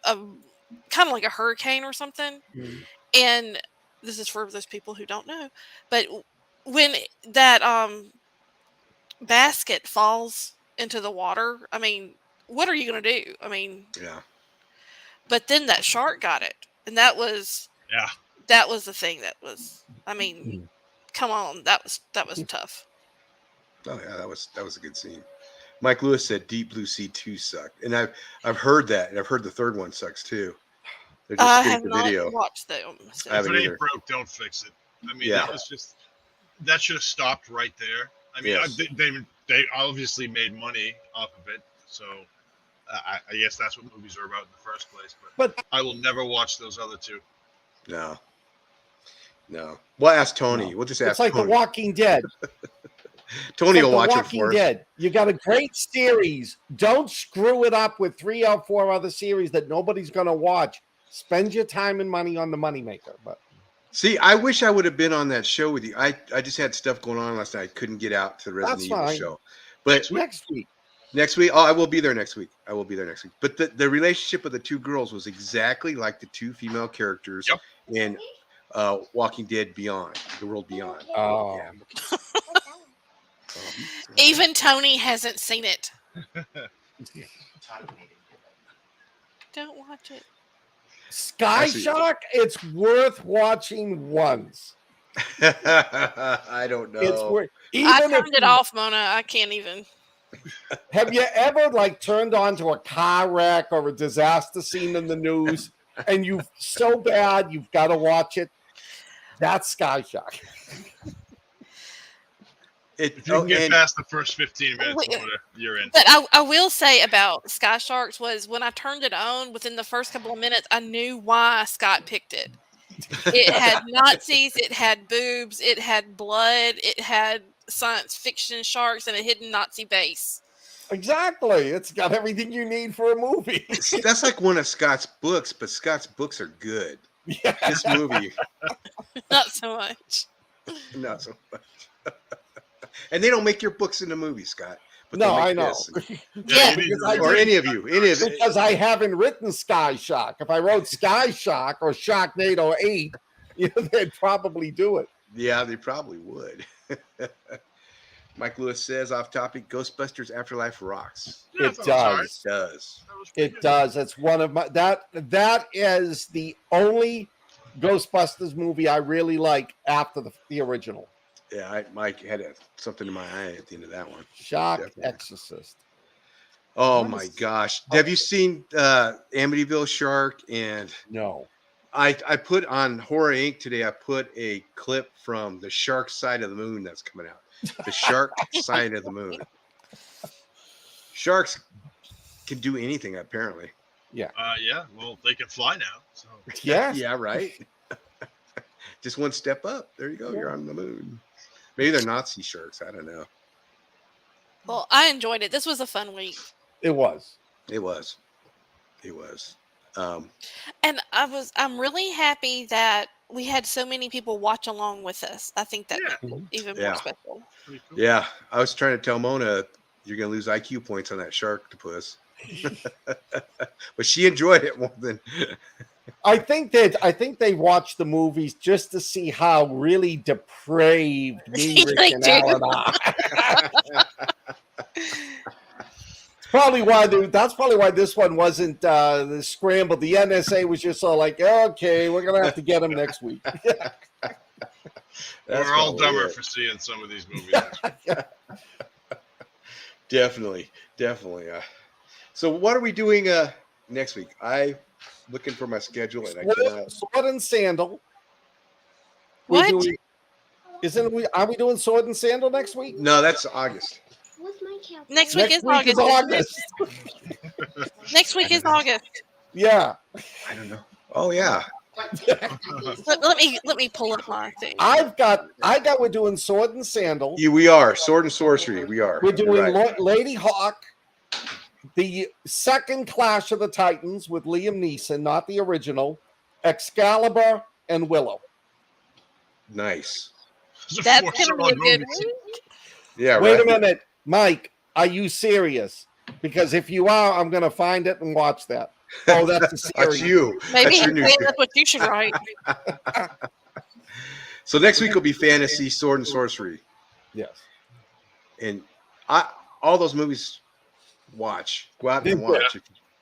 kind of like a hurricane or something. And this is for those people who don't know, but when that basket falls into the water, I mean, what are you going to do? I mean, Yeah. but then that shark got it, and that was the thing that was. I mean, come on, that was tough. Oh yeah, that was a good scene. Mike Lewis said Deep Blue Sea 2 sucked. And I've heard that, and I've heard the third one sucks too. They're just I getting have the not video. watched them. So. I If haven't it either. ain't broke, don't fix it. I mean, Yeah. that was just that should have stopped right there. I mean, Yes. they obviously made money off of it, so I guess that's what movies are about in the first place. But I will never watch those other two. No. We'll ask Tony. No. We'll just ask It's like Tony. The Walking Dead. Tony It's will like watch The it Walking for us. Dead. You got a great series. Don't screw it up with 3 or 4 other series that nobody's going to watch. Spend your time and money on the moneymaker. But See, I wish I would have been on that show with you. I just had stuff going on last night. I couldn't get out to the Resident That's Evil fine. show. But next week. next week, I will be there next week. But the relationship of the two girls was exactly like the two female characters in Walking Dead Beyond, The World Beyond. Oh. Yeah. Even Tony hasn't seen it. Don't watch it. Sky Actually- Shark, it's worth watching once. I don't know. It's weird. I Even if turned it off, Mona. I can't even. have you ever like turned on to a car wreck or a disaster scene in the news, and you so bad you've got to watch it? That's Sky Shark. If you can get past the first 15 minutes, you're in. But I will say about Sky Sharks was when I turned it on, within the first couple of minutes, I knew why Scott picked it. It had Nazis, it had boobs, it had blood, it had science fiction sharks, and a hidden Nazi base. Exactly. It's got everything you need for a movie. That's like one of Scott's books, but Scott's books are good. Yeah. This movie, Not so much. not so much. And they don't make your books into movies, Scott. But No, they make I know. this. Yeah, Or any of you. Because I haven't written Sky Shark. If I wrote Sky Shark or Sharknado 8, they'd probably do it. Yeah, they probably would. Mike Lewis says, off topic, Ghostbusters Afterlife rocks. Yeah, It does. It does. It does. It's one of my that is the only Ghostbusters movie I really like after the original. Yeah, Mike had something in my eye at the end of that one. Shark Definitely. Exorcist. Oh my gosh. Have you seen Amityville Shark? And No. I put on Horror Inc. today, I put a clip from The Shark Side of the Moon that's coming out. The Shark Side of the Moon. Sharks can do anything, apparently. Yeah, well, they can fly now. So. Yeah. Yeah, right. Just one step up. There you go. You're on the moon. Maybe they're Nazi sharks. I don't know. Well, I enjoyed it. This was a fun week. It was. It was. It was. And I'm really happy that we had so many people watch along with us. I think that made it even more special. Pretty cool. Yeah. I was trying to tell Mona you're going to lose IQ points on that sharktopus. But she enjoyed it more than I think they watched the movies just to see how really depraved me, Rick, and Alan are. That's probably why this one wasn't scrambled. The NSA was just all like, okay, we're gonna have to get him next week. We're all dumber for seeing some of these movies. Definitely. So what are we doing next week? I looking for my schedule and I cannot. Sword and Sandal. What? Are we doing Sword and Sandal next week? No, that's August. Next week is August. Next week is August. Yeah. I don't know. Oh yeah. Let me pull up my thing. We're doing Sword and Sandal. We are Sword and Sorcery. We are. We're doing right. Lady Hawk, the second Clash of the Titans with Liam Neeson, not the original, Excalibur, and Willow. Nice. That's gonna be a good week. Yeah. Wait right. a minute, Mike. Are you serious? Because if you are, I'm going to find it and watch that. Oh, that's the series. That's you. Maybe That's that's what you should write. So next week will be fantasy, sword and sorcery, Yes. and all those movies. Go out and watch.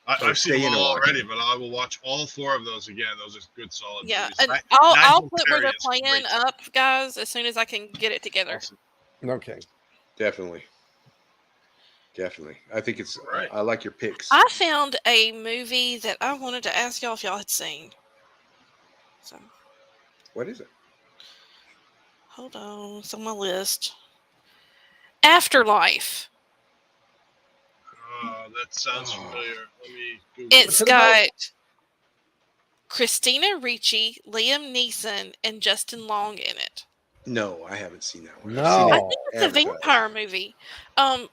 I've stay seen in them and all watch. already, but I will watch all 4 of those again. Those are good, solid Yeah, movies. and Night I'll put where they're Nightmare playing is up, guys, as soon as I can get it together. Awesome. Okay. Definitely. I think it's. Right. I like your picks. I found a movie that I wanted to ask y'all if y'all had seen. So What is it? hold on, it's on my list. Afterlife. That sounds familiar. Let me Google It's it about? got Christina Ricci, Liam Neeson, and Justin Long in it. No, I haven't seen that one. No. I've seen I it think it's a advertised. vampire movie.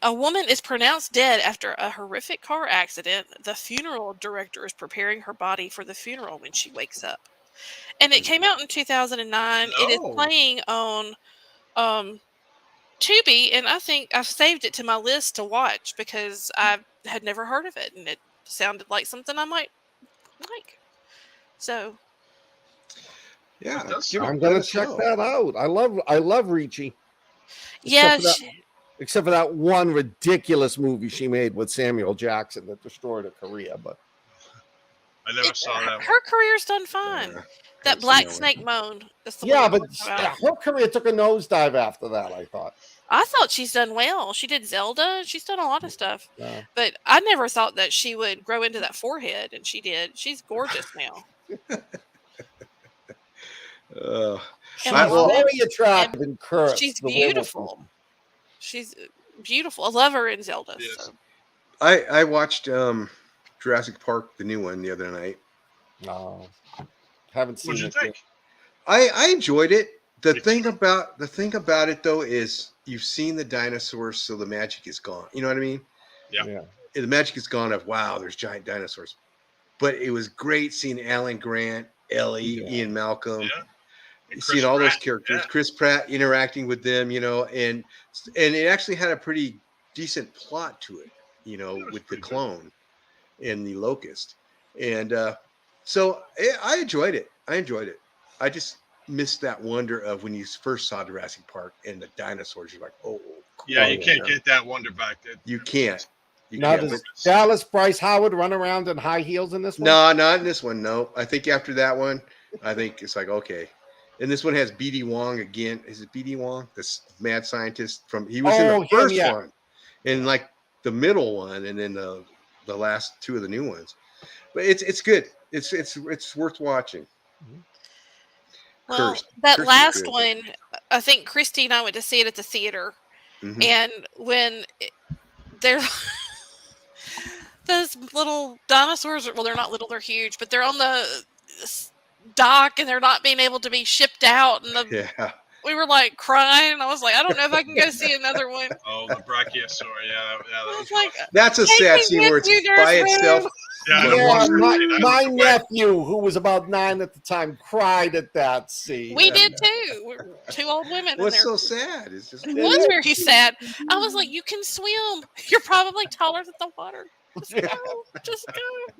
A woman is pronounced dead after a horrific car accident. The funeral director is preparing her body for the funeral when she wakes up. And it came out in 2009. It is Oh. playing on Tubi, and I think I've saved it to my list to watch because I had never heard of it, and it sounded like something I might like. So Yeah, It does give it- I'm let going to us check know. that out. I love Ricci. yeah, Except for that one ridiculous movie she made with Samuel Jackson that destroyed her career. But I never saw that one. Her career's done fine. That Black Snake Moan. Is the Yeah, one but I'm talking about. her career took a nosedive after that, I thought. I thought she's done well. She did Zelda. She's done a lot of stuff. Yeah. But I never thought that she would grow into that forehead, and she did. She's gorgeous now. She's And very attractive in Kurt. she's the werewolf. beautiful. She's beautiful. I love her in Zelda. Yes. So. I watched Jurassic Park, the new one, the other night. No, haven't seen What'd you it. think? I enjoyed it. The thing about it though is you've seen the dinosaurs, so the magic is gone. You know what I mean? Yeah. The magic is gone of wow, there's giant dinosaurs. But it was great seeing Alan Grant, Ellie, Ian Malcolm. Yeah. And Seeing Chris all those Pratt, characters, yeah. Chris Pratt interacting with them, and it actually had a pretty decent plot to it, with the clone and the locust, and so I enjoyed it. I just missed that wonder of when you first saw Jurassic Park and the dinosaurs. You're like, oh, cool. Yeah, you can't get that wonder back. You can't. Now, does Dallas Bryce Howard run around in high heels in this one? No, not in this one. No, I think after that one, I think it's like okay. And this one has B.D. Wong again. Is it B.D. Wong? This mad scientist he was in the first one, and like the middle one, and then the last two of the new ones. But it's good. It's worth watching. Well, that last one, I think Christy and I went to see it at the theater, and when those little dinosaurs, well, they're not little, they're huge, but they're on the dock and they're not being able to be shipped out, and we were like crying, and I was like, I don't know if I can go see another one. Oh, the brachiosaur, that was like, that's a sad scene where it's by itself. My nephew, who was about 9 at the time, cried at that scene. We did too. We're two old women. What's so sad? It's just it was very sad. I was like, you can swim. You're probably taller than the water. Just go.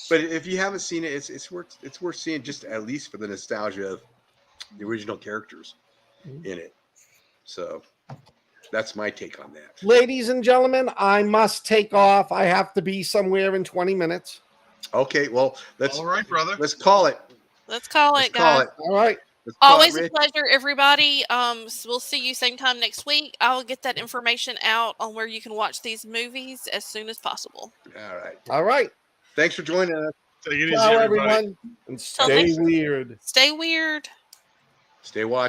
But if you haven't seen it, it's worth seeing, just at least for the nostalgia of the original characters in it. So that's my take on that. Ladies and gentlemen, I must take off. I have to be somewhere in 20 minutes. Okay, well, all right, brother. Let's call it. Let's call it, guys. All right. Always a pleasure, everybody. We'll see you same time next week. I'll get that information out on where you can watch these movies as soon as possible. All right. Thanks for joining us. Take it easy, Ciao, everybody. everyone. And stay weird. Stay weird. Stay watching.